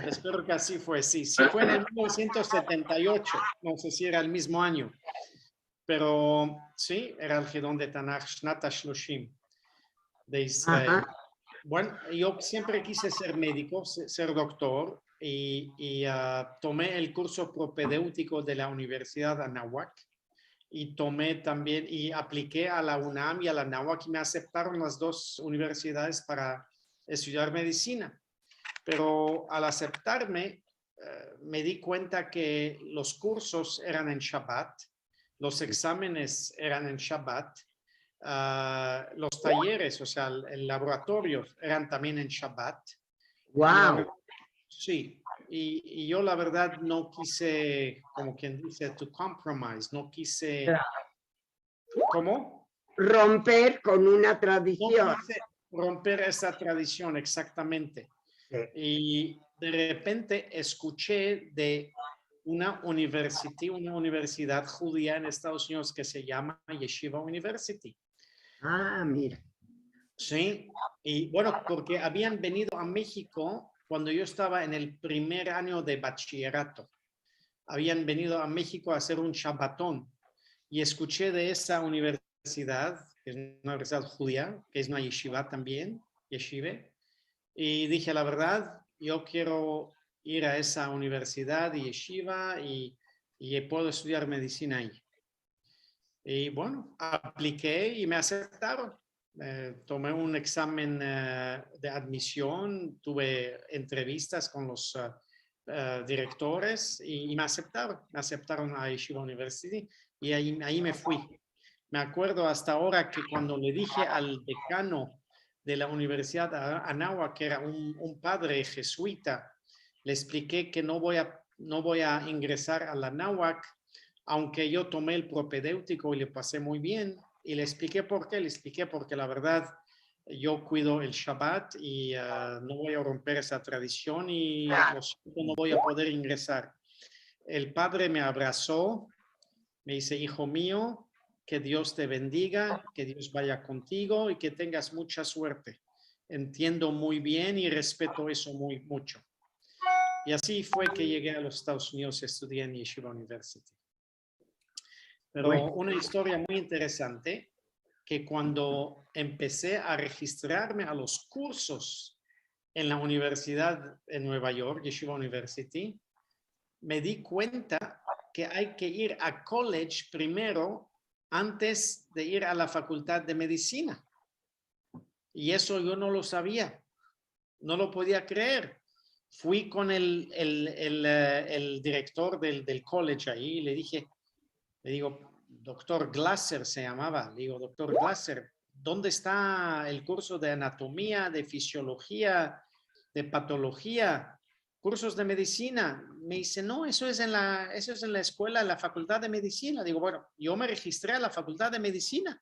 Espero que así fue, sí. Sí fue en el 1978, no sé si era el mismo año, pero sí, era el Gidón de Tanaj, Shnat Shloshim de Israel. Ajá. Bueno, yo siempre quise ser médico, ser doctor, y tomé el curso propedéutico de la Universidad Anáhuac, y tomé también, y apliqué a la UNAM y a la Anáhuac, y me aceptaron las 2 universidades para estudiar medicina. Pero al aceptarme, me di cuenta que los cursos eran en Shabbat, los exámenes eran en Shabbat, los talleres, o sea, el laboratorio eran también en Shabbat. Wow. Sí, y yo la verdad no quise, como quien dice, to compromise, no quise, ¿cómo? Romper con una No tradición. quise romper esa tradición, exactamente. Sí. Y de repente escuché de una universidad judía en Estados Unidos que se llama Yeshiva University. Ah, mira. Sí, y bueno, porque habían venido a México cuando yo estaba en el primer año de bachillerato. Habían venido a México a hacer un Shabbatón y escuché de esa universidad, que es una universidad judía, que es una yeshiva también, yeshive, y dije, la verdad, yo quiero ir a esa universidad y yeshiva y puedo estudiar medicina ahí. Y bueno, apliqué y me aceptaron. Tomé un examen de admisión, tuve entrevistas con los directores y me aceptaron a Yeshiva University y ahí me fui. Me acuerdo hasta ahora que cuando le dije al decano de la Universidad de Anáhuac, que era un padre jesuita, le expliqué que no voy a ingresar a la Anáhuac, aunque yo tomé el propedéutico y le pasé muy bien. Y le expliqué por qué. Le expliqué porque la verdad yo cuido el Shabbat y no voy a romper esa tradición y no voy a poder ingresar. El padre me abrazó, me dice, hijo mío, que Dios te bendiga, que Dios vaya contigo y que tengas mucha suerte. Entiendo muy bien y respeto eso mucho. Y así fue que llegué a los Estados Unidos y estudié en Yeshiva University. Pero una historia muy interesante, que cuando empecé a registrarme a los cursos en la universidad en Nueva York, Yeshiva University, me di cuenta que hay que ir a college primero antes de ir a la facultad de medicina. Y eso yo no lo sabía, no lo podía creer. Fui con el director del college ahí y le digo, doctor Glasser se llamaba, le digo, doctor Glasser, ¿dónde está el curso de anatomía, de fisiología, de patología, cursos de medicina? Me dice, no, eso es en la escuela, en la facultad de medicina. Digo, bueno, yo me registré a la facultad de medicina.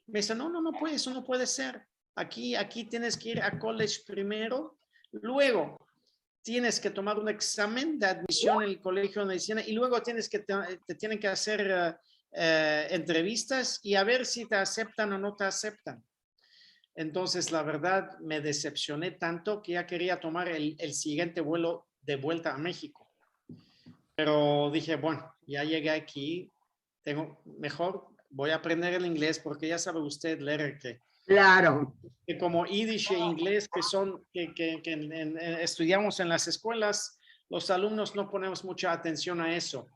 Me dice, no puede, eso no puede ser. Aquí tienes que ir a college primero, luego tienes que tomar un examen de admisión en el colegio de medicina y luego te tienen que hacer entrevistas y a ver si te aceptan o no te aceptan. Entonces, la verdad, me decepcioné tanto que ya quería tomar el siguiente vuelo de vuelta a México. Pero dije, bueno, ya llegué aquí, mejor voy a aprender el inglés porque ya sabe usted, Lerer, Claro. que como Yiddish e inglés que estudiamos en las escuelas, los alumnos no ponemos mucha atención a eso,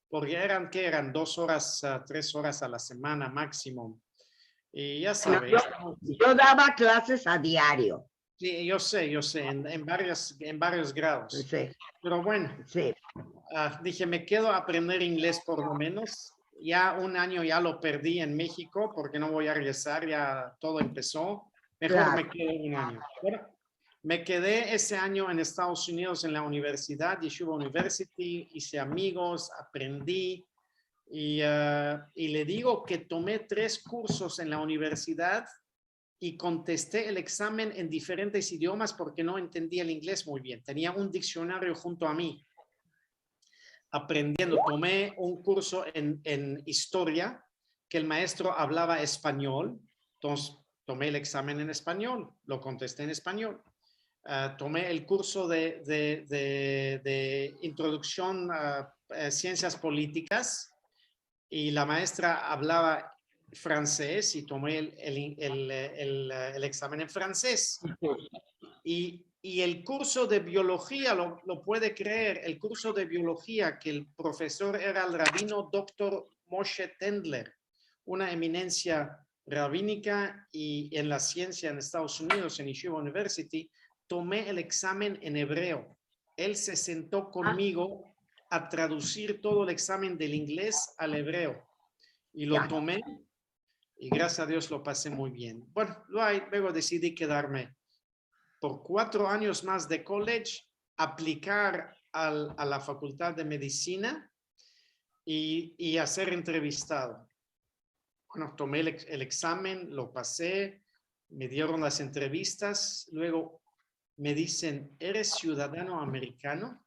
porque eran 2 horas, 3 horas a la semana máximo. Y ya sabes. Yo daba clases a diario. Sí, yo sé, en varios grados. Sí. Pero bueno, Sí. Dije, me quedo a aprender inglés por lo menos. Ya un año ya lo perdí en México porque no voy a regresar, ya todo empezó. Mejor Claro. me quedo un año. Bueno, me quedé ese año en Estados Unidos en la universidad, Yeshiva University, hice amigos, aprendí y le digo que tomé 3 cursos en la universidad y contesté el examen en diferentes idiomas porque no entendía el inglés muy bien. Tenía un diccionario junto a mí. Aprendiendo, tomé un curso en historia que el maestro hablaba español, entonces tomé el examen en español, lo contesté en español. Tomé el curso de introducción a ciencias políticas y la maestra hablaba francés y tomé el examen en francés. Y el curso de biología, lo puede creer, el curso de biología que el profesor era el rabino Dr. Moshe Tendler, una eminencia rabínica y en la ciencia en Estados Unidos, en Yeshiva University, tomé el examen en hebreo. Él se sentó conmigo a traducir todo el examen del inglés al hebreo y lo tomé y gracias a Dios lo pasé muy bien. Bueno, luego decidí quedarme por 4 años más de college, aplicar a la facultad de medicina y a ser entrevistado. Bueno, tomé el examen, lo pasé, me dieron las entrevistas, luego me dicen, ¿eres ciudadano americano?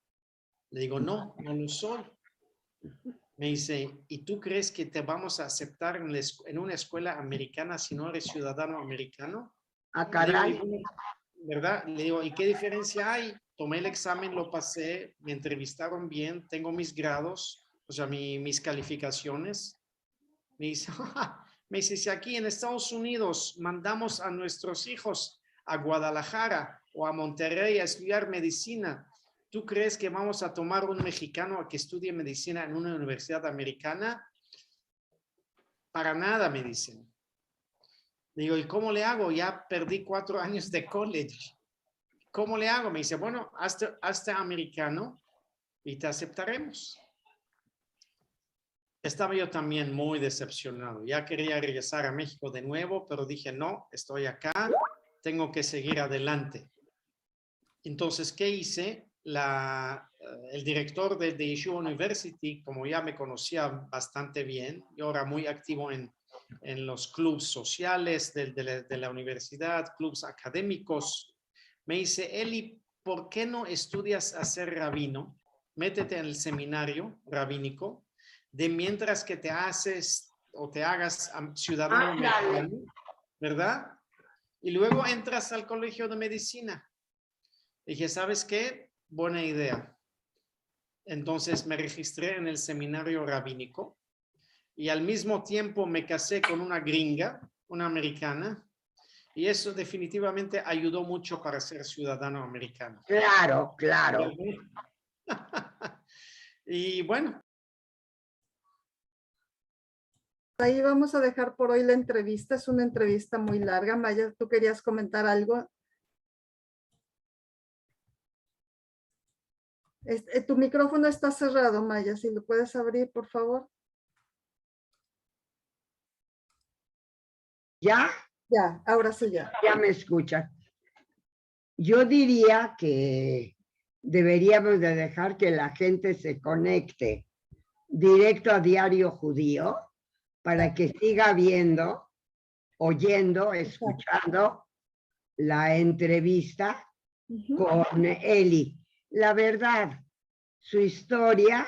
Le digo, no lo soy. Me dice, ¿y tú crees que te vamos a aceptar en una escuela americana si no eres ciudadano americano? Caray. ¿Verdad? Le digo, ¿y qué diferencia hay? Tomé el examen, lo pasé, me entrevistaron bien, tengo mis grados, o sea, mis calificaciones. Me dice, si aquí en Estados Unidos mandamos a nuestros hijos a Guadalajara o a Monterrey a estudiar medicina, ¿tú crees que vamos a tomar un mexicano a que estudie medicina en una universidad americana? Para nada, me dicen. Digo, ¿y cómo le hago? Ya perdí 4 años de college. ¿Cómo le hago? Me dice, bueno, hazte americano y te aceptaremos. Estaba yo también muy decepcionado. Ya quería regresar a México de nuevo, pero dije, no, estoy acá, tengo que seguir adelante. Entonces, ¿qué hice? El director de Yeshua University, como ya me conocía bastante bien, yo era muy activo en los clubes sociales de la universidad, clubes académicos, me dice, Eli, ¿por qué no estudias a ser rabino? Métete en el seminario rabínico, de mientras que te haces o te hagas ciudadano americano, ¿verdad? Y luego entras al colegio de medicina. Dije, ¿sabes qué? Buena idea. Entonces me registré en el seminario rabínico y al mismo tiempo me casé con una gringa, una americana, y eso definitivamente ayudó mucho para ser ciudadano americano. Claro, claro. Y bueno. Ahí vamos a dejar por hoy la entrevista. Es una entrevista muy larga. Maya, ¿tú querías comentar algo? Tu micrófono está cerrado, Maya. Si lo puedes abrir, por favor. ¿Ya? Ya, ahora sí ya. Ya me escuchan. Yo diría que deberíamos de dejar que la gente se conecte directo a Diario Judío para que siga viendo, oyendo, escuchando la entrevista con Eli. La verdad, su historia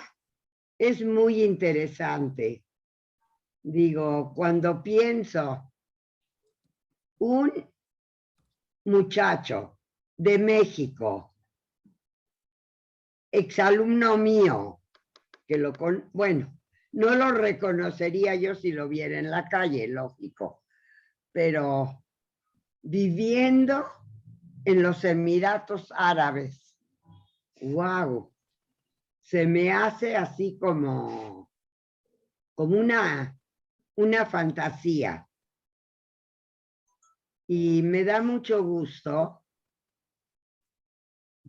es muy interesante. Digo, cuando pienso un muchacho de México, exalumno mío, que bueno, no lo reconocería yo si lo viera en la calle, lógico, pero viviendo en los Emiratos Árabes, wow, se me hace así como una fantasía. Y me da mucho gusto,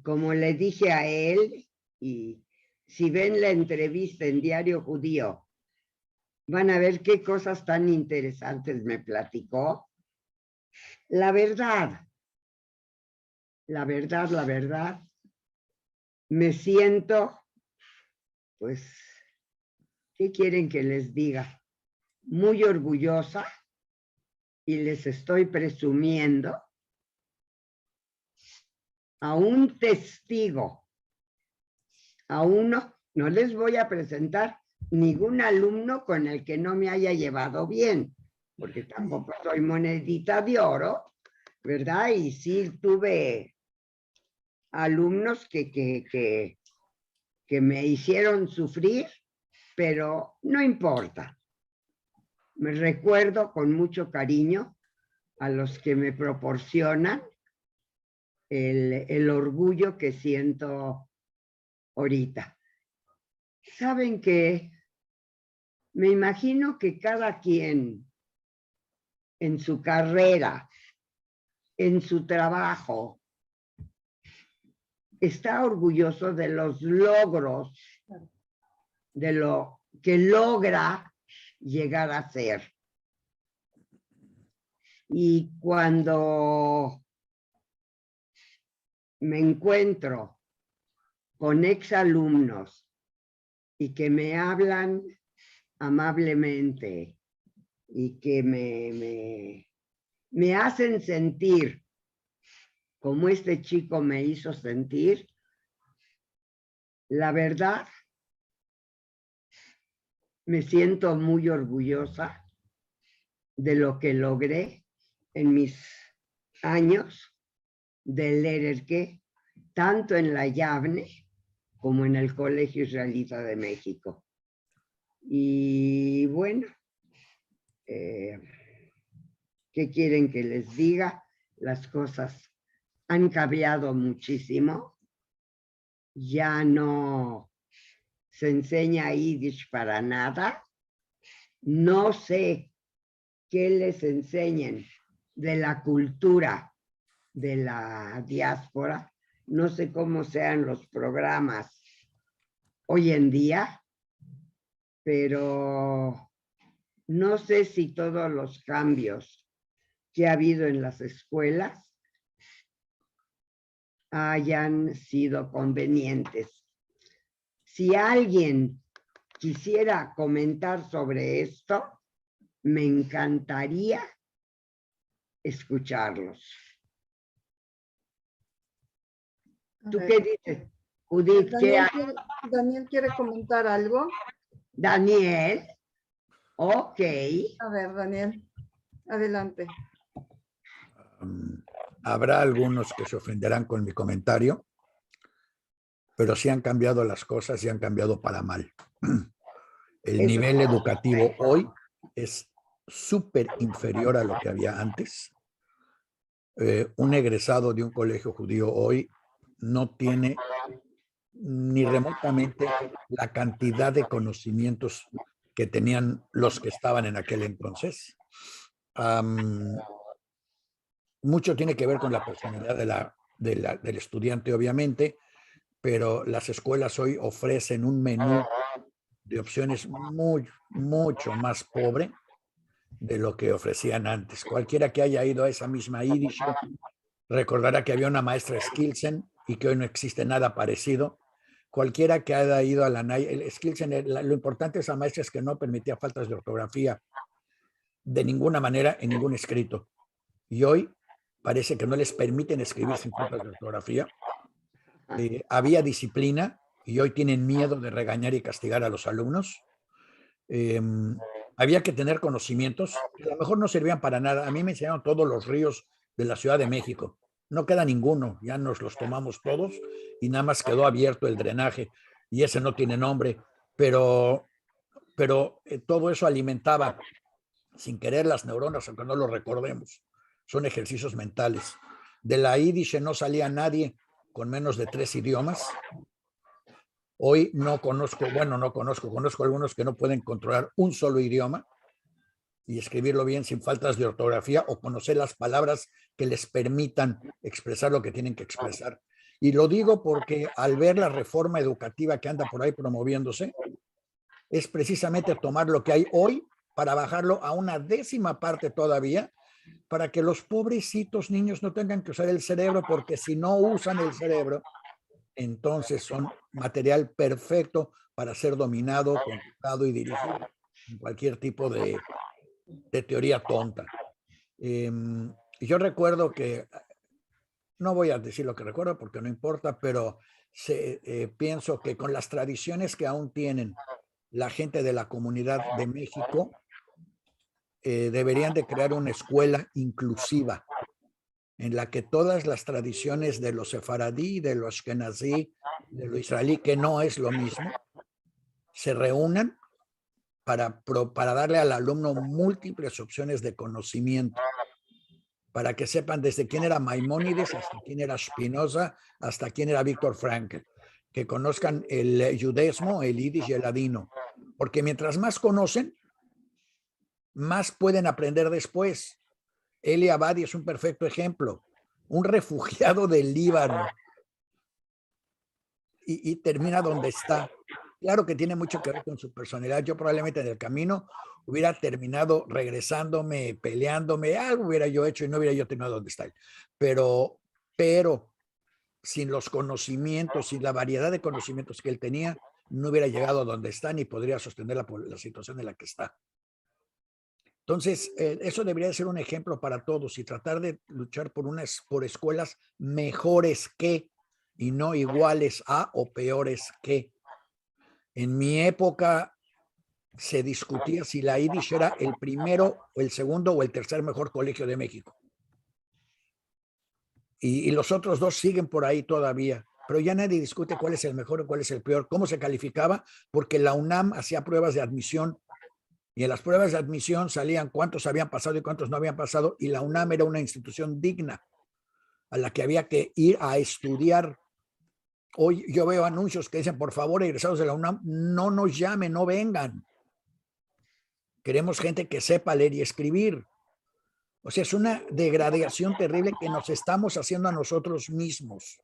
como le dije a él, y si ven la entrevista en Diario Judío, van a ver qué cosas tan interesantes me platicó. La verdad, me siento, pues, ¿qué quieren que les diga? Muy orgullosa y les estoy presumiendo a un testigo, a uno, no les voy a presentar ningún alumno con el que no me haya llevado bien, porque tampoco soy monedita de oro, ¿verdad? Y sí tuve alumnos que me hicieron sufrir, pero no importa. Me recuerdo con mucho cariño a los que me proporcionan el orgullo que siento ahorita. ¿Saben qué? Me imagino que cada quien en su carrera, en su trabajo, está orgulloso de los logros, de lo que logra llegar a ser. Y cuando me encuentro con exalumnos y que me hablan amablemente y que me hacen sentir como este chico me hizo sentir, la verdad, me siento muy orgullosa de lo que logré en mis años de Lererqué, tanto en la Yavne como en el Colegio Israelita de México. Y bueno, ¿qué quieren que les diga? Las cosas han cambiado muchísimo. Ya no se enseña Yiddish para nada. No sé qué les enseñen de la cultura de la diáspora. No sé cómo sean los programas hoy en día, pero no sé si todos los cambios que ha habido en las escuelas hayan sido convenientes. Si alguien quisiera comentar sobre esto, me encantaría escucharlos. A ¿Tú ver, qué dices, Judith? Daniel quiere comentar algo. Daniel, ok. A ver, Daniel, adelante. Habrá algunos que se ofenderán con mi comentario, pero sí han cambiado las cosas y han cambiado para mal. El nivel educativo hoy es súper inferior a lo que había antes. Un egresado de un colegio judío hoy no tiene ni remotamente la cantidad de conocimientos que tenían los que estaban en aquel entonces. Mucho tiene que ver con la personalidad del estudiante, obviamente, pero las escuelas hoy ofrecen un menú de opciones mucho más pobre de lo que ofrecían antes. Cualquiera que haya ido a esa misma Yiddish recordará que había una maestra Skilsen y que hoy no existe nada parecido. Cualquiera que haya ido a la Skilsen, lo importante de esa maestra es que no permitía faltas de ortografía de ninguna manera en ningún escrito. Y hoy parece que no les permiten escribir sin faltas de ortografía. Había disciplina y hoy tienen miedo de regañar y castigar a los alumnos. Había que tener conocimientos que a lo mejor no servían para nada. A mí me enseñaron todos los ríos de la Ciudad de México. No queda ninguno, ya nos los tomamos todos y nada más quedó abierto el drenaje y ese no tiene nombre, pero todo eso alimentaba sin querer las neuronas, aunque no lo recordemos. Son ejercicios mentales. De la Yiddish no salía nadie con menos de 3 idiomas. Hoy conozco algunos que no pueden controlar un solo idioma y escribirlo bien sin faltas de ortografía o conocer las palabras que les permitan expresar lo que tienen que expresar. Y lo digo porque al ver la reforma educativa que anda por ahí promoviéndose, es precisamente tomar lo que hay hoy para bajarlo a una 10ª parte todavía, para que los pobrecitos niños no tengan que usar el cerebro, porque si no usan el cerebro, entonces son material perfecto para ser dominado, controlado y dirigido en cualquier tipo de teoría tonta. Yo recuerdo que, no voy a decir lo que recuerdo porque no importa, pero pienso que con las tradiciones que aún tienen la gente de la comunidad de México, deberían de crear una escuela inclusiva en la que todas las tradiciones de los sefaradí, de los ashkenazí, de lo israelí, que no es lo mismo, se reúnan para darle al alumno múltiples opciones de conocimiento, para que sepan desde quién era Maimónides, hasta quién era Spinoza, hasta quién era Víctor Frankl, que conozcan el judaísmo, el yiddish y el ladino, porque mientras más conocen, más pueden aprender después. Eli Abadi es un perfecto ejemplo, un refugiado del Líbano y termina donde está. Claro que tiene mucho que ver con su personalidad. Yo probablemente en el camino hubiera terminado regresándome, peleándome, algo hubiera yo hecho y no hubiera yo terminado donde está él. Pero sin los conocimientos, sin la variedad de conocimientos que él tenía, no hubiera llegado a donde está ni podría sostener la situación en la que está. Entonces, eso debería ser un ejemplo para todos y tratar de luchar por escuelas mejores que y no iguales a o peores que. En mi época se discutía si la Yiddish era el primero, o el segundo o el tercer mejor colegio de México. Y los otros dos siguen por ahí todavía, pero ya nadie discute cuál es el mejor o cuál es el peor. ¿Cómo se calificaba? Porque la UNAM hacía pruebas de admisión. Y en las pruebas de admisión salían cuántos habían pasado y cuántos no habían pasado, y la UNAM era una institución digna a la que había que ir a estudiar. Hoy yo veo anuncios que dicen, por favor, egresados de la UNAM, no nos llamen, no vengan. Queremos gente que sepa leer y escribir. O sea, es una degradación terrible que nos estamos haciendo a nosotros mismos.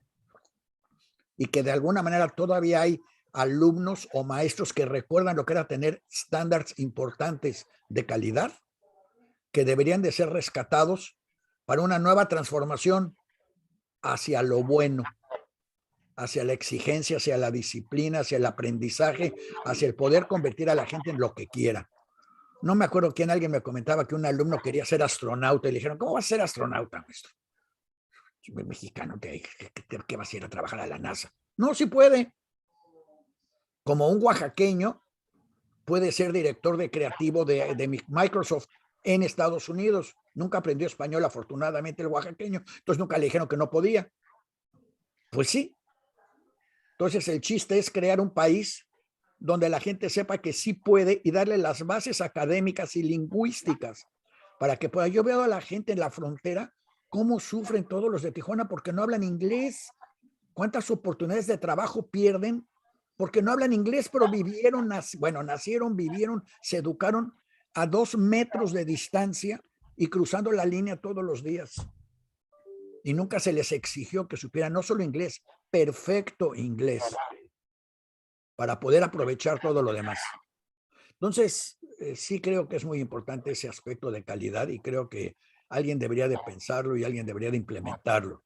Y que de alguna manera todavía hay alumnos o maestros que recuerdan lo que era tener estándares importantes de calidad, que deberían de ser rescatados para una nueva transformación hacia lo bueno, hacia la exigencia, hacia la disciplina, hacia el aprendizaje, hacia el poder convertir a la gente en lo que quiera. No me acuerdo quién, alguien me comentaba que un alumno quería ser astronauta y le dijeron, ¿cómo vas a ser astronauta, maestro? Mexicano, ¿qué vas a ir a trabajar a la NASA? No, sí puede. Como un oaxaqueño puede ser director de creativo de Microsoft en Estados Unidos. Nunca aprendió español, afortunadamente, el oaxaqueño. Entonces nunca le dijeron que no podía. Pues sí. Entonces el chiste es crear un país donde la gente sepa que sí puede y darle las bases académicas y lingüísticas para que pueda. Yo veo a la gente en la frontera cómo sufren todos los de Tijuana porque no hablan inglés. ¿Cuántas oportunidades de trabajo pierden? Porque no hablan inglés, pero nacieron, vivieron, se educaron a 2 metros de distancia y cruzando la línea todos los días. Y nunca se les exigió que supieran no solo inglés, perfecto inglés, para poder aprovechar todo lo demás. Entonces, sí creo que es muy importante ese aspecto de calidad y creo que alguien debería de pensarlo y alguien debería de implementarlo.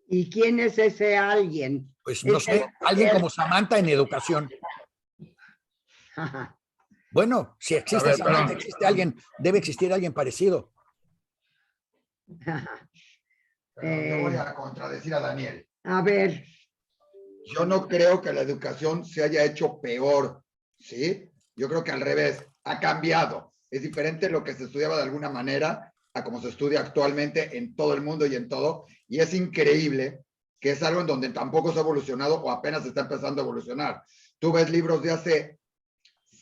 ¿Y quién es ese alguien? Pues no sé, alguien como Samantha en educación. Ajá. Bueno, si existe Samantha, existe alguien, debe existir alguien parecido. Ajá. Yo voy a contradecir a Daniel. A ver. Yo no creo que la educación se haya hecho peor, ¿sí? Yo creo que al revés, ha cambiado. Es diferente lo que se estudiaba de alguna manera a como se estudia actualmente en todo el mundo y en todo. Y es increíble que es algo en donde tampoco se ha evolucionado o apenas está empezando a evolucionar. Tú ves libros de hace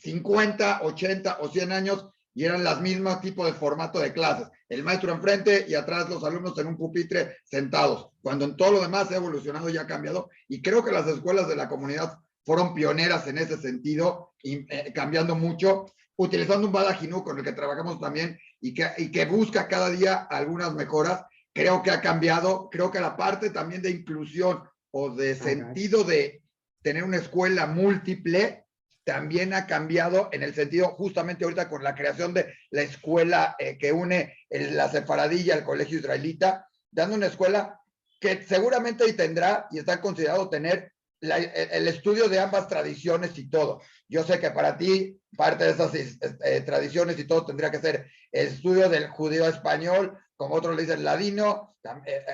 50, 80 o 100 años y eran las mismas tipos de formato de clases. El maestro enfrente y atrás los alumnos en un pupitre sentados, cuando en todo lo demás ha evolucionado y ha cambiado. Y creo que las escuelas de la comunidad fueron pioneras en ese sentido, y, cambiando mucho, utilizando un Badaginú con el que trabajamos también y que busca cada día algunas mejoras. Creo que ha cambiado, creo que la parte también de inclusión o de sentido de tener una escuela múltiple también ha cambiado en el sentido justamente ahorita con la creación de la escuela que une la sefaradilla al colegio israelita, dando una escuela que seguramente tendrá y está considerado tener el estudio de ambas tradiciones y todo. Yo sé que para ti parte de esas tradiciones y todo tendría que ser el estudio del judío español, como otros le dicen ladino,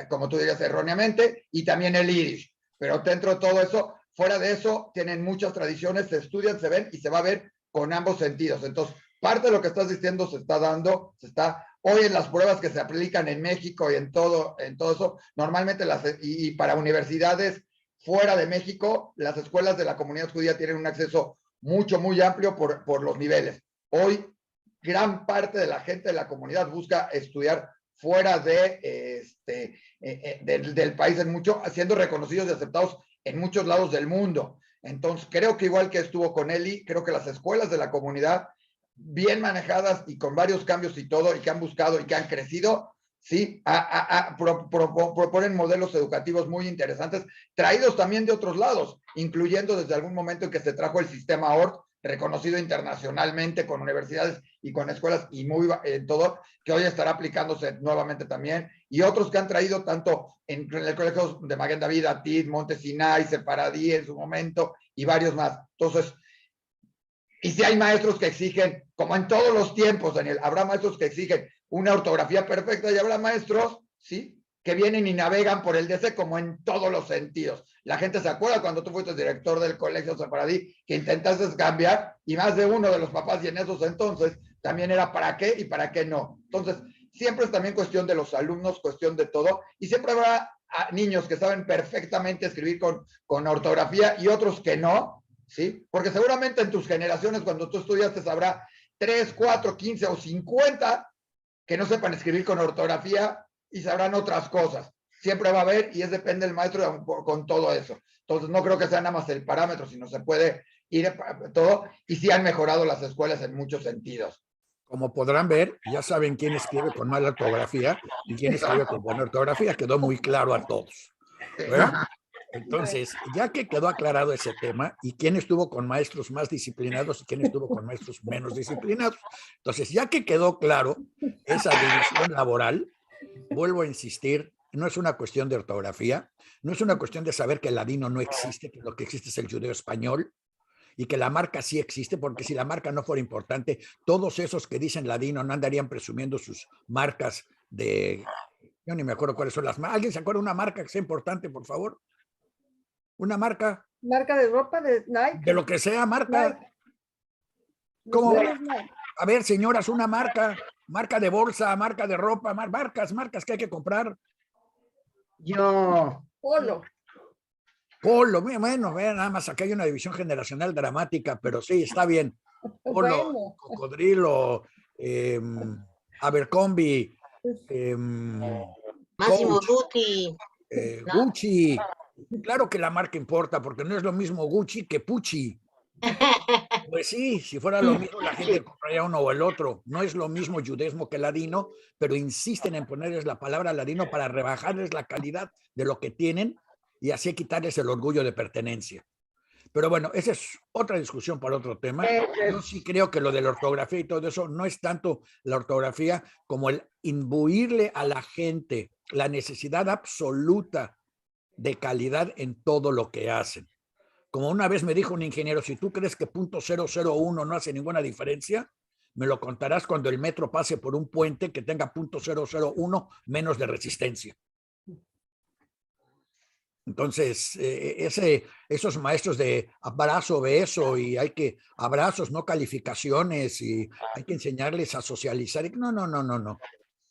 como tú dirías erróneamente, y también el yiddish. Pero dentro de todo eso, fuera de eso, tienen muchas tradiciones, se estudian, se ven y se va a ver con ambos sentidos. Entonces, parte de lo que estás diciendo se está dando, hoy en las pruebas que se aplican en México y en todo eso, normalmente y para universidades fuera de México, las escuelas de la comunidad judía tienen un acceso muy amplio por los niveles. Hoy, gran parte de la gente de la comunidad busca estudiar fuera del país, siendo reconocidos y aceptados en muchos lados del mundo. Entonces, creo que igual que estuvo con Eli, creo que las escuelas de la comunidad, bien manejadas y con varios cambios y todo, y que han buscado y que han crecido, sí, proponen modelos educativos muy interesantes, traídos también de otros lados, incluyendo desde algún momento en que se trajo el sistema ORT, reconocido internacionalmente con universidades y con escuelas y todo, que hoy estará aplicándose nuevamente también, y otros que han traído tanto en el colegio de Maguen David, Atit, Monte Sinai, Separadí en su momento, y varios más. Entonces, y si hay maestros que exigen, como en todos los tiempos, Daniel, habrá maestros que exigen una ortografía perfecta y habrá maestros, ¿sí?, que vienen y navegan por el DC como en todos los sentidos. La gente se acuerda cuando tú fuiste director del colegio Separadí que intentaste cambiar y más de uno de los papás y en esos entonces también era para qué y para qué no. Entonces, siempre es también cuestión de los alumnos, cuestión de todo, y siempre habrá niños que saben perfectamente escribir con ortografía y otros que no, ¿sí? Porque seguramente en tus generaciones, cuando tú estudiaste, habrá 3, 4, 15 o 50 que no sepan escribir con ortografía y sabrán otras cosas. Siempre va a haber, y depende del maestro con todo eso. Entonces, no creo que sea nada más el parámetro, sino se puede ir todo, y sí han mejorado las escuelas en muchos sentidos. Como podrán ver, ya saben quién escribe con mala ortografía y quién escribe con buena ortografía. Quedó muy claro a todos. ¿Verdad? Entonces, ya que quedó aclarado ese tema y quién estuvo con maestros más disciplinados y quién estuvo con maestros menos disciplinados, entonces, ya que quedó claro esa división laboral, vuelvo a insistir, no es una cuestión de ortografía, no es una cuestión de saber que el ladino no existe, que lo que existe es el judeo español, y que la marca sí existe, porque si la marca no fuera importante, todos esos que dicen ladino no andarían presumiendo sus marcas de... Yo ni me acuerdo cuáles son las marcas. ¿Alguien se acuerda de una marca que sea importante, por favor? Una marca. Marca de ropa de Nike. De lo que sea, marca. Nike. ¿Cómo? Nosotros Nike. A ver, señoras, una marca. Marca de bolsa, marca de ropa, marcas que hay que comprar. Yo, Polo. Polo, bueno, vean, nada más acá hay una división generacional dramática, pero sí, está bien. Polo, Bueno. Cocodrilo, Abercrombie, Massimo Coach, Dutti. Gucci. Claro que la marca importa, porque no es lo mismo Gucci que Pucci. Pues sí, si fuera lo mismo, la gente compraría uno o el otro. No es lo mismo judesmo que ladino, pero insisten en ponerles la palabra ladino para rebajarles la calidad de lo que tienen y así quitarles el orgullo de pertenencia. Pero bueno, esa es otra discusión para otro tema. Yo sí creo que lo de la ortografía y todo eso no es tanto la ortografía como el imbuirle a la gente la necesidad absoluta de calidad en todo lo que hacen. Como una vez me dijo un ingeniero, si tú crees que .001 no hace ninguna diferencia, me lo contarás cuando el metro pase por un puente que tenga .001 menos de resistencia. Entonces, esos maestros de abrazo, beso, y hay que, abrazos, no calificaciones, y hay que enseñarles a socializar. No.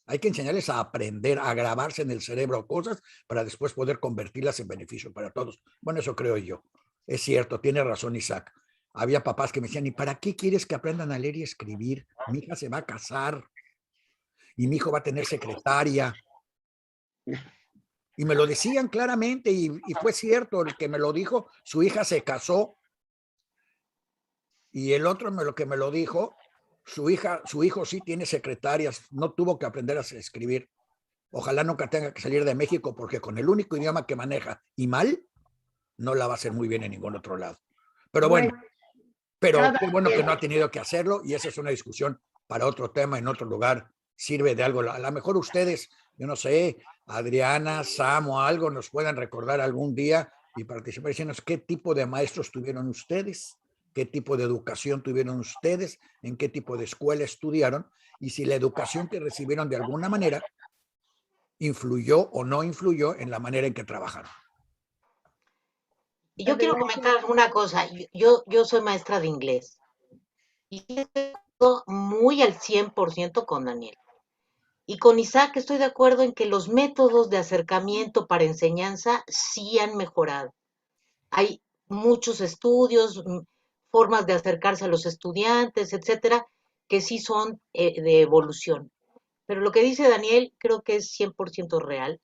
Hay que enseñarles a aprender, a grabarse en el cerebro cosas para después poder convertirlas en beneficio para todos. Bueno, eso creo yo. Es cierto, tiene razón Isaac. Había papás que me decían, ¿y para qué quieres que aprendan a leer y escribir? Mi hija se va a casar y mi hijo va a tener secretaria. Y me lo decían claramente y fue cierto, el que me lo dijo, su hija se casó y el otro lo que me lo dijo, su hijo sí tiene secretarias, no tuvo que aprender a escribir. Ojalá nunca tenga que salir de México porque con el único idioma que maneja y mal, no la va a hacer muy bien en ningún otro lado. Pero bueno, pero qué bueno que no ha tenido que hacerlo y esa es una discusión para otro tema en otro lugar. Sirve de algo. A lo mejor ustedes, yo no sé, Adriana, Sam o algo, nos puedan recordar algún día y participar diciendo qué tipo de maestros tuvieron ustedes, qué tipo de educación tuvieron ustedes, en qué tipo de escuela estudiaron y si la educación que recibieron de alguna manera influyó o no influyó en la manera en que trabajaron. Yo quiero comentar una cosa. Yo soy maestra de inglés y estoy muy al 100% con Daniel. Y con Isaac estoy de acuerdo en que los métodos de acercamiento para enseñanza sí han mejorado. Hay muchos estudios, formas de acercarse a los estudiantes, etcétera, que sí son de evolución. Pero lo que dice Daniel creo que es 100% real.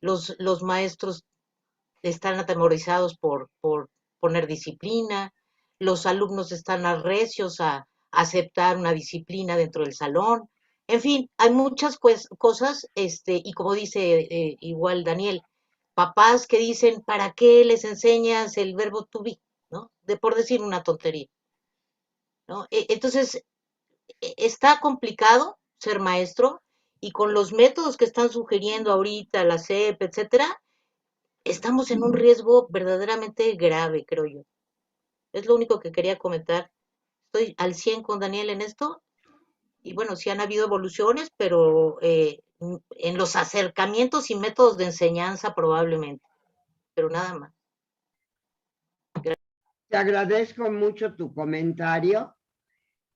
Los maestros están atemorizados por poner disciplina, los alumnos están arrecios a aceptar una disciplina dentro del salón. En fin, hay muchas cosas, y como dice igual Daniel, papás que dicen, ¿para qué les enseñas el verbo to be? ¿No? Por decir una tontería. ¿No? Entonces, está complicado ser maestro y con los métodos que están sugiriendo ahorita la SEP, etcétera, estamos en un riesgo verdaderamente grave, creo yo. Es lo único que quería comentar. Estoy al 100 con Daniel en esto. Y bueno, sí han habido evoluciones, pero en los acercamientos y métodos de enseñanza probablemente. Pero nada más. Te agradezco mucho tu comentario.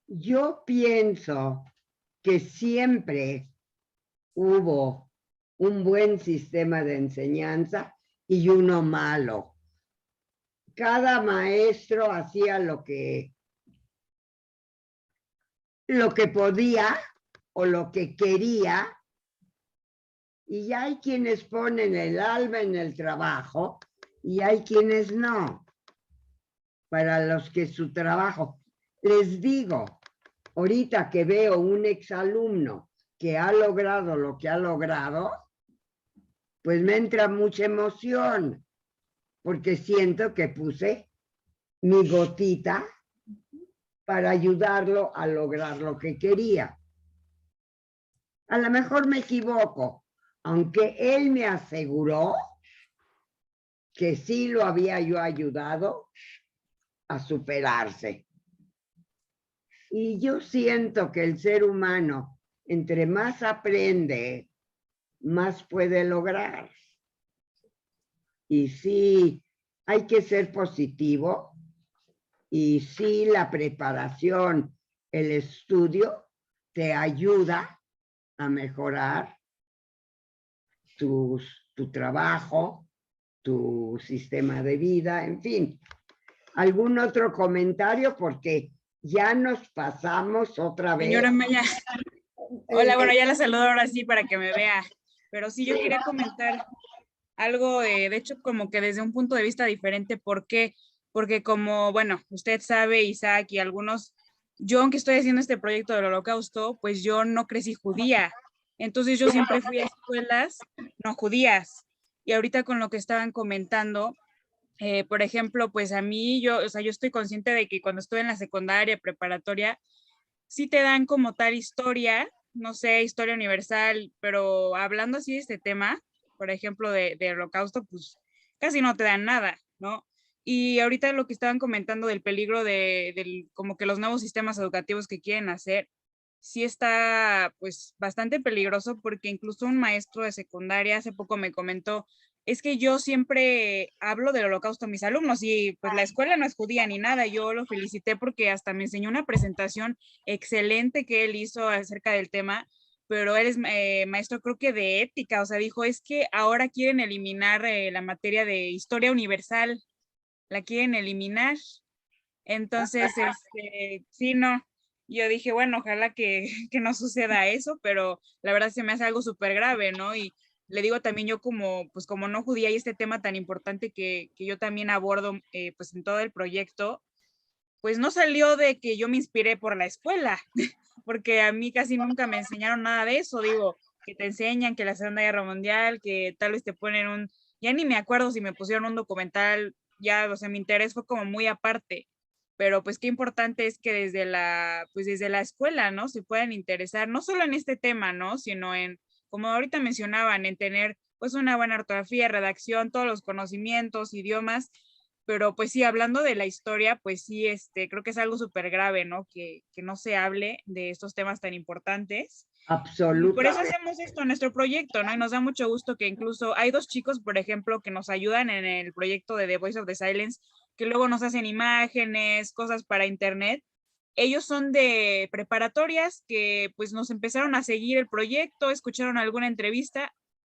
Yo pienso que siempre hubo un buen sistema de enseñanza y uno malo. Cada maestro hacía lo que podía o lo que quería, y hay quienes ponen el alma en el trabajo y hay quienes no. Para los que su trabajo, les digo, ahorita que veo un exalumno que ha logrado lo que ha logrado, pues me entra mucha emoción, porque siento que puse mi gotita para ayudarlo a lograr lo que quería. A lo mejor me equivoco, aunque él me aseguró que sí lo había yo ayudado a superarse. Y yo siento que el ser humano, entre más aprende, más puede lograr. Y sí, hay que ser positivo. Y sí, la preparación, el estudio, te ayuda a mejorar tu trabajo, tu sistema de vida, en fin. ¿Algún otro comentario? Porque ya nos pasamos otra vez. Señora Maya. Hola, bueno, ya la saludo ahora sí para que me vea. Pero sí, yo quería comentar algo, de hecho, como que desde un punto de vista diferente. ¿Por qué? Porque como, bueno, usted sabe, Isaac, y algunos, yo aunque estoy haciendo este proyecto del Holocausto, pues yo no crecí judía. Entonces yo siempre fui a escuelas no judías. Y ahorita con lo que estaban comentando, por ejemplo, pues a mí, yo estoy consciente de que cuando estuve en la secundaria, preparatoria, sí te dan como tal historia, no sé, historia universal, pero hablando así de este tema, por ejemplo, de Holocausto, pues casi no te dan nada, ¿no? Y ahorita lo que estaban comentando del peligro como que los nuevos sistemas educativos que quieren hacer, sí está pues bastante peligroso, porque incluso un maestro de secundaria hace poco me comentó, es que yo siempre hablo del Holocausto a mis alumnos y pues la escuela no es judía ni nada. Yo lo felicité porque hasta me enseñó una presentación excelente que él hizo acerca del tema, pero él es maestro, creo que de ética. O sea, dijo, es que ahora quieren eliminar la materia de historia universal, la quieren eliminar. Entonces, sí, no. Yo dije, bueno, ojalá que, que no suceda eso, pero la verdad se me hace algo súper grave, ¿no? Y le digo también yo como, pues como no judía y este tema tan importante que yo también abordo, pues en todo el proyecto, pues no salió de que yo me inspiré por la escuela, porque a mí casi nunca me enseñaron nada de eso. Digo, que te enseñan que la Segunda Guerra Mundial, que tal vez te ponen ya ni me acuerdo si me pusieron un documental, ya, o sea, mi interés fue como muy aparte, pero pues qué importante es que pues desde la escuela, ¿no? Se puedan interesar, no solo en este tema, ¿no? Sino en, como ahorita mencionaban, en tener pues una buena ortografía, redacción, todos los conocimientos, idiomas. Pero pues sí, hablando de la historia, pues sí, creo que es algo súper grave, ¿no? Que no se hable de estos temas tan importantes. Y por eso Absolutamente. hacemos esto, nuestro proyecto, ¿no? Y nos da mucho gusto que incluso hay 2 chicos, por ejemplo, que nos ayudan en el proyecto de The Voice of the Silence, que luego nos hacen imágenes, cosas para internet. Ellos son de preparatorias que pues nos empezaron a seguir el proyecto, escucharon alguna entrevista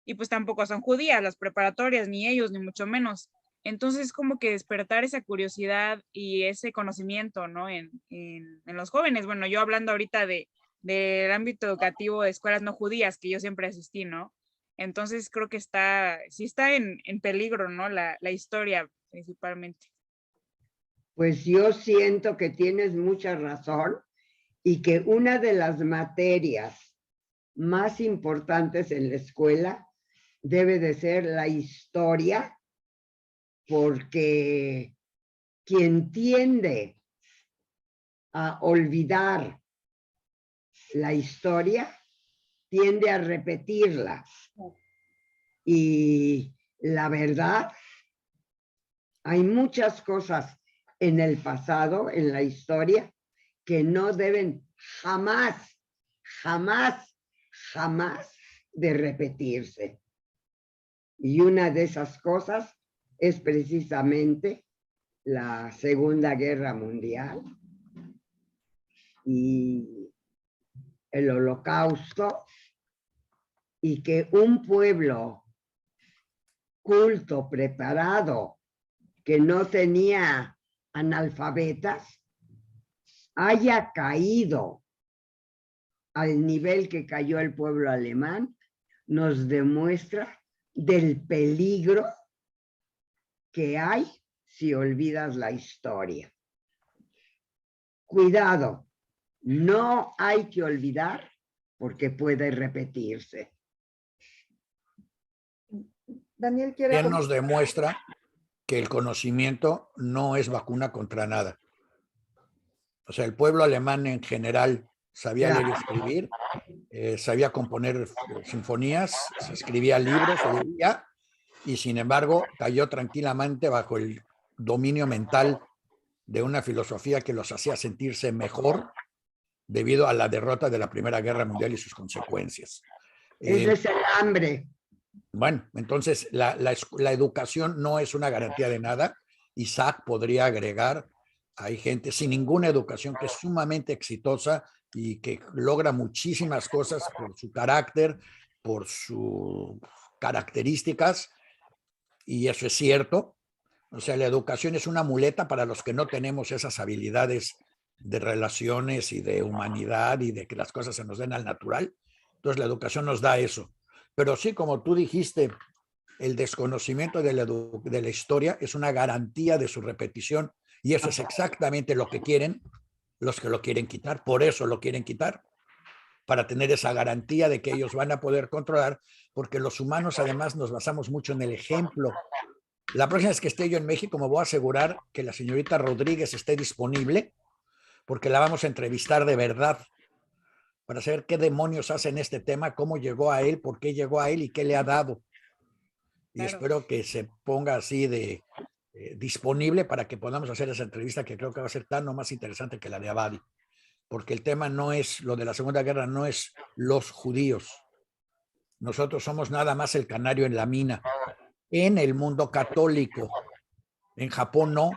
y pues tampoco son judías las preparatorias, ni ellos, ni mucho menos. Entonces, como que despertar esa curiosidad y ese conocimiento, ¿no? En los jóvenes. Bueno, yo hablando ahorita del ámbito educativo de escuelas no judías, que yo siempre asistí, ¿no? Entonces, creo que sí está en peligro, ¿no? La historia, principalmente. Pues yo siento que tienes mucha razón y que una de las materias más importantes en la escuela debe de ser la historia, porque quien tiende a olvidar la historia tiende a repetirla. Y la verdad, hay muchas cosas en el pasado, en la historia, que no deben jamás, jamás, jamás de repetirse. Y una de esas cosas es precisamente la Segunda Guerra Mundial y el Holocausto, y que un pueblo culto, preparado, que no tenía analfabetas, haya caído al nivel que cayó el pueblo alemán, nos demuestra del peligro que hay si olvidas la historia. Cuidado, No hay que olvidar porque puede repetirse. Daniel quiere ¿Quién nos comentar. demuestra que el conocimiento no es vacuna contra nada? O sea, el pueblo alemán en general sabía leer y escribir, sabía componer sinfonías, se escribía libros, se leía, y sin embargo cayó tranquilamente bajo el dominio mental de una filosofía que los hacía sentirse mejor debido a la derrota de la Primera Guerra Mundial y sus consecuencias. Ese es el hambre. Bueno, entonces la educación no es una garantía de nada. Isaac podría agregar, hay gente sin ninguna educación que es sumamente exitosa y que logra muchísimas cosas por su carácter, por sus características, y eso es cierto. O sea, la educación es una muleta para los que no tenemos esas habilidades de relaciones y de humanidad y de que las cosas se nos den al natural. Entonces la educación nos da eso. Pero sí, como tú dijiste, el desconocimiento de la historia es una garantía de su repetición, y eso es exactamente lo que quieren los que lo quieren quitar. Por eso lo quieren quitar, para tener esa garantía de que ellos van a poder controlar, porque los humanos además nos basamos mucho en el ejemplo. La próxima vez que esté yo en México me voy a asegurar que la señorita Rodríguez esté disponible, porque la vamos a entrevistar de verdad para saber qué demonios hace en este tema, cómo llegó a él, por qué llegó a él y qué le ha dado. Y Claro. espero que se ponga así de disponible para que podamos hacer esa entrevista, que creo que va a ser tan o más interesante que la de Abadi, porque el tema no es lo de la Segunda Guerra, no es los judíos. Nosotros somos nada más el canario en la mina en el mundo católico. En Japón no.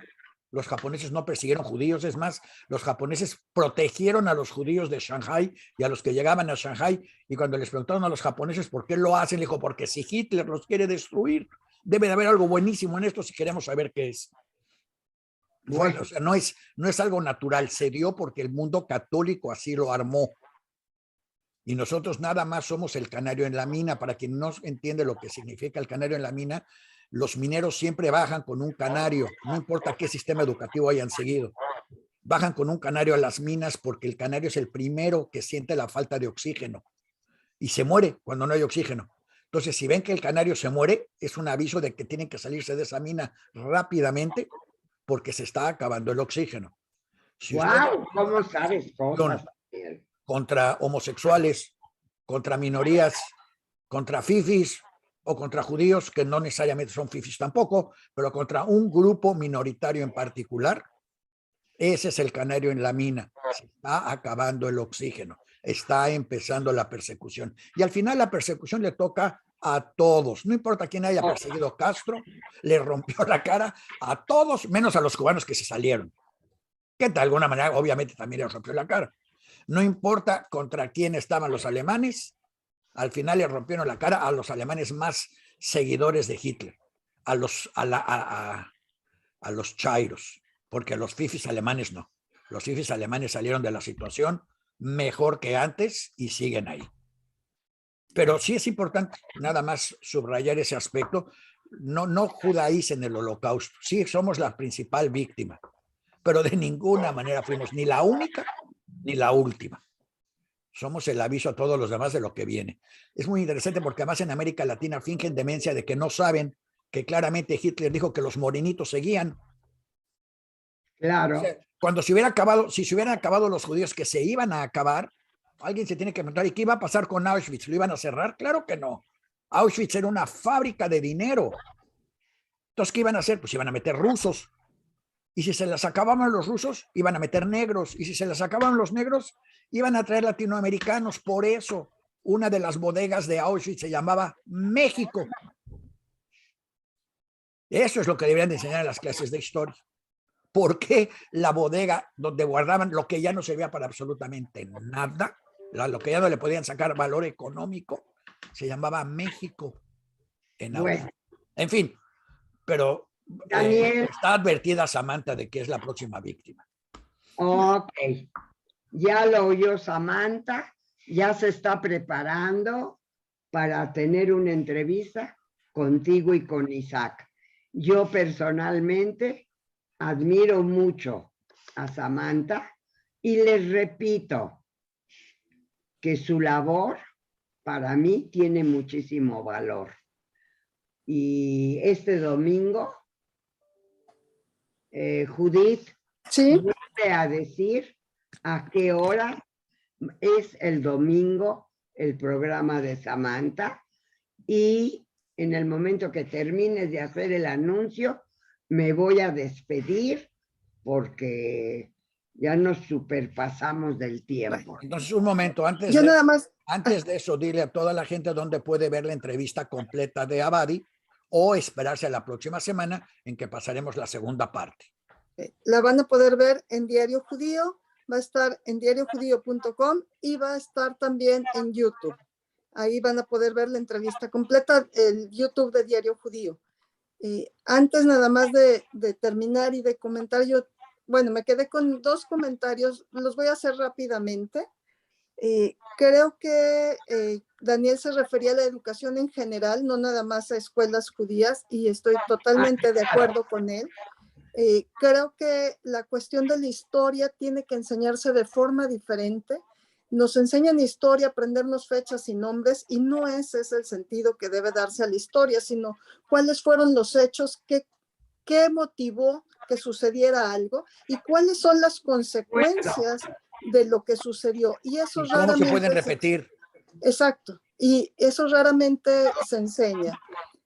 Los japoneses no persiguieron judíos, es más, los japoneses protegieron a los judíos de Shanghái y a los que llegaban a Shanghái, y cuando les preguntaron a los japoneses por qué lo hacen, le dijo, porque si Hitler los quiere destruir, debe de haber algo buenísimo en esto si queremos saber qué es. Bueno, o sea, no es algo natural, se dio porque el mundo católico así lo armó. Y nosotros nada más somos el canario en la mina. Para quien no entiende lo que significa el canario en la mina, los mineros siempre bajan con un canario, no importa qué sistema educativo hayan seguido. Bajan con un canario a las minas porque el canario es el primero que siente la falta de oxígeno y se muere cuando no hay oxígeno. Entonces, si ven que el canario se muere, es un aviso de que tienen que salirse de esa mina rápidamente porque se está acabando el oxígeno. Si ¡Wow! ¿Cómo sabes cosas? Contra homosexuales, contra minorías, contra fifis o contra judíos, que no necesariamente son fifis tampoco, pero contra un grupo minoritario en particular, ese es el canario en la mina. Se está acabando el oxígeno, está empezando la persecución. Y al final la persecución le toca a todos, no importa quién haya perseguido Castro, le rompió la cara a todos, menos a los cubanos que se salieron, que de alguna manera obviamente también le rompió la cara. No importa contra quién estaban los alemanes, al final le rompieron la cara a los alemanes más seguidores de Hitler, a los chairos, porque a los fifis alemanes no. Los fifis alemanes salieron de la situación mejor que antes y siguen ahí. Pero sí es importante nada más subrayar ese aspecto. No judaicen el holocausto. Sí somos la principal víctima, pero de ninguna manera fuimos ni la única ni la última. Somos el aviso a todos los demás de lo que viene. Es muy interesante porque además en América Latina fingen demencia de que no saben que claramente Hitler dijo que los morenitos seguían. Claro. O sea, si se hubieran acabado los judíos, que se iban a acabar, alguien se tiene que preguntar, ¿y qué iba a pasar con Auschwitz? ¿Lo iban a cerrar? Claro que no. Auschwitz era una fábrica de dinero. Entonces, ¿qué iban a hacer? Pues iban a meter rusos. Y si se las acababan los rusos, iban a meter negros. Y si se las acababan los negros, iban a traer latinoamericanos. Por eso, una de las bodegas de Auschwitz se llamaba México. Eso es lo que deberían de enseñar en las clases de historia. ¿Por qué la bodega donde guardaban lo que ya no servía para absolutamente nada, lo que ya no le podían sacar valor económico, se llamaba México? Bueno. En fin, pero está advertida Samantha de que es la próxima víctima. Ok, ya lo oyó Samantha, ya se está preparando para tener una entrevista contigo y con Isaac. Yo personalmente admiro mucho a Samantha Y les repito que su labor para mí tiene muchísimo valor. Y este domingo, Judith, Sí, vuelve a decir a qué hora es el domingo el programa de Samantha, y en el momento que termines de hacer el anuncio, me voy a despedir porque ya nos superpasamos del tiempo. Entonces, un momento, yo nada más, antes de eso, dile a toda la gente dónde puede ver la entrevista completa de Abadi o esperarse a la próxima semana en que pasaremos la segunda parte. la van a poder ver en Diario Judío, va a estar en diariojudío.com y va a estar también en YouTube. Ahí van a poder ver la entrevista completa, el YouTube de Diario Judío. Antes nada más de terminar y de comentar, yo, bueno, me quedé con 2 comentarios, los voy a hacer rápidamente. Creo que Daniel se refería a la educación en general, no nada más a escuelas judías, y estoy totalmente de acuerdo con él. Creo que la cuestión de la historia tiene que enseñarse de forma diferente. Nos enseñan historia, aprendernos fechas y nombres, y no ese es el sentido que debe darse a la historia, sino cuáles fueron los hechos, qué motivó que sucediera algo y cuáles son las consecuencias de lo que sucedió. Y eso ¿Y cómo se pueden repetir? Exacto. Y eso raramente se enseña.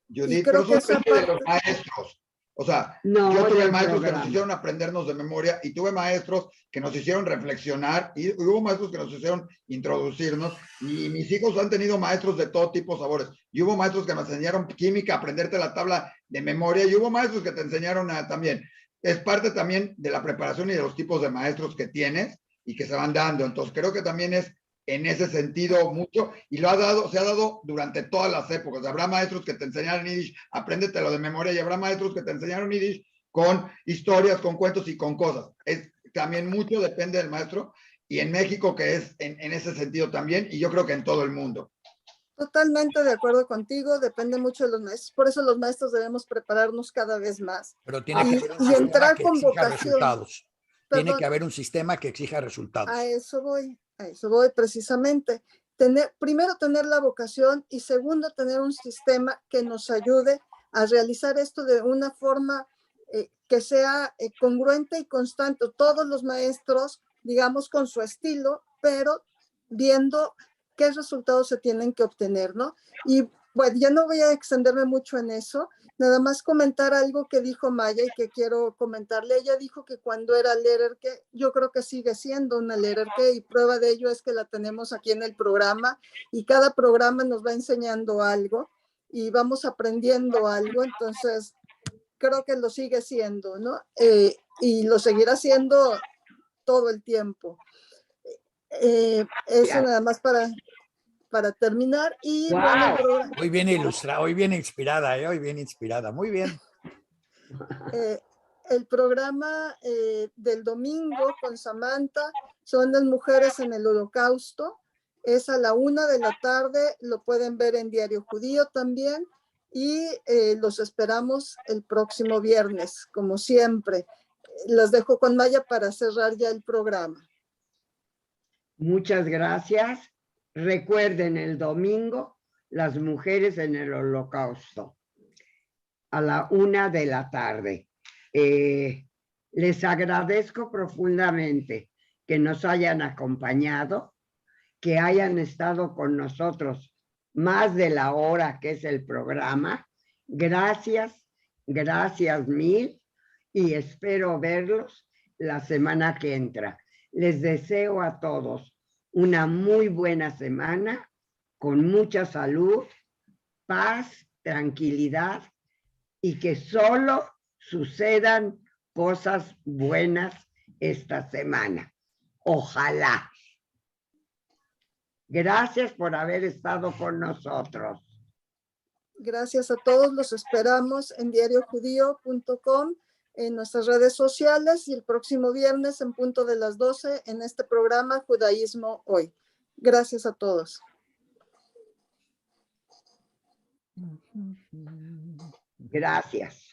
Judith, creo pero que eso esa depende de parte- los maestros. O sea, No, yo tuve del maestros que programa. nos hicieron aprendernos de memoria y tuve maestros que nos hicieron reflexionar y hubo maestros que nos hicieron introducirnos, y mis hijos han tenido maestros de todo tipo, sabores. Y hubo maestros que nos enseñaron química, aprenderte la tabla de memoria, y hubo maestros que te enseñaron también. Es parte también de la preparación y de los tipos de maestros que tienes y que se van dando. Entonces creo que también es en ese sentido mucho, y se ha dado durante todas las épocas. Habrá maestros que te enseñaron Yiddish, apréndetelo de memoria, y habrá maestros que te enseñaron Yiddish con historias, con cuentos y con cosas. También mucho depende del maestro, y en México que es en ese sentido también, y yo creo que en todo el mundo. Totalmente de acuerdo contigo, depende mucho de los maestros, por eso los maestros debemos prepararnos cada vez más. Pero tiene que haber un Y sistema entrar que con exija vocación. resultados. Tiene Perdón. que haber un sistema que exija resultados. A eso voy precisamente. Primero, tener la vocación, y segundo, tener un sistema que nos ayude a realizar esto de una forma que sea congruente y constante. Todos los maestros, digamos, con su estilo, pero viendo qué resultados se tienen que obtener, ¿no? Y bueno, ya no voy a extenderme mucho en eso. Nada más comentar algo que dijo Maya y que quiero comentarle. Ella dijo que cuando era Lererke, yo creo que sigue siendo una Lererke, y prueba de ello es que la tenemos aquí en el programa, y cada programa nos va enseñando algo y vamos aprendiendo algo. Entonces, creo que lo sigue siendo, ¿no? Y lo seguirá siendo todo el tiempo. Eso nada más para terminar. Y Wow. bueno, Hoy viene ilustrada, hoy viene inspirada, hoy viene inspirada. Muy bien. El programa del domingo con Samantha son las mujeres en el Holocausto. Es a la 1 de la tarde, lo pueden ver en Diario Judío también, y los esperamos el próximo viernes, como siempre. Los dejo con Maya para cerrar ya el programa. Muchas gracias. Recuerden, el domingo, las mujeres en el Holocausto, a la 1 de la tarde. Les agradezco profundamente que nos hayan acompañado, que hayan estado con nosotros más de la hora que es el programa. Gracias, gracias mil, y espero verlos la semana que entra. Les deseo a todos una muy buena semana, con mucha salud, paz, tranquilidad, y que solo sucedan cosas buenas esta semana. Ojalá. Gracias por haber estado con nosotros. Gracias a todos, los esperamos en diariojudío.com, en nuestras redes sociales, y el próximo viernes en punto de las 12 en este programa Judaísmo Hoy. Gracias a todos. Gracias.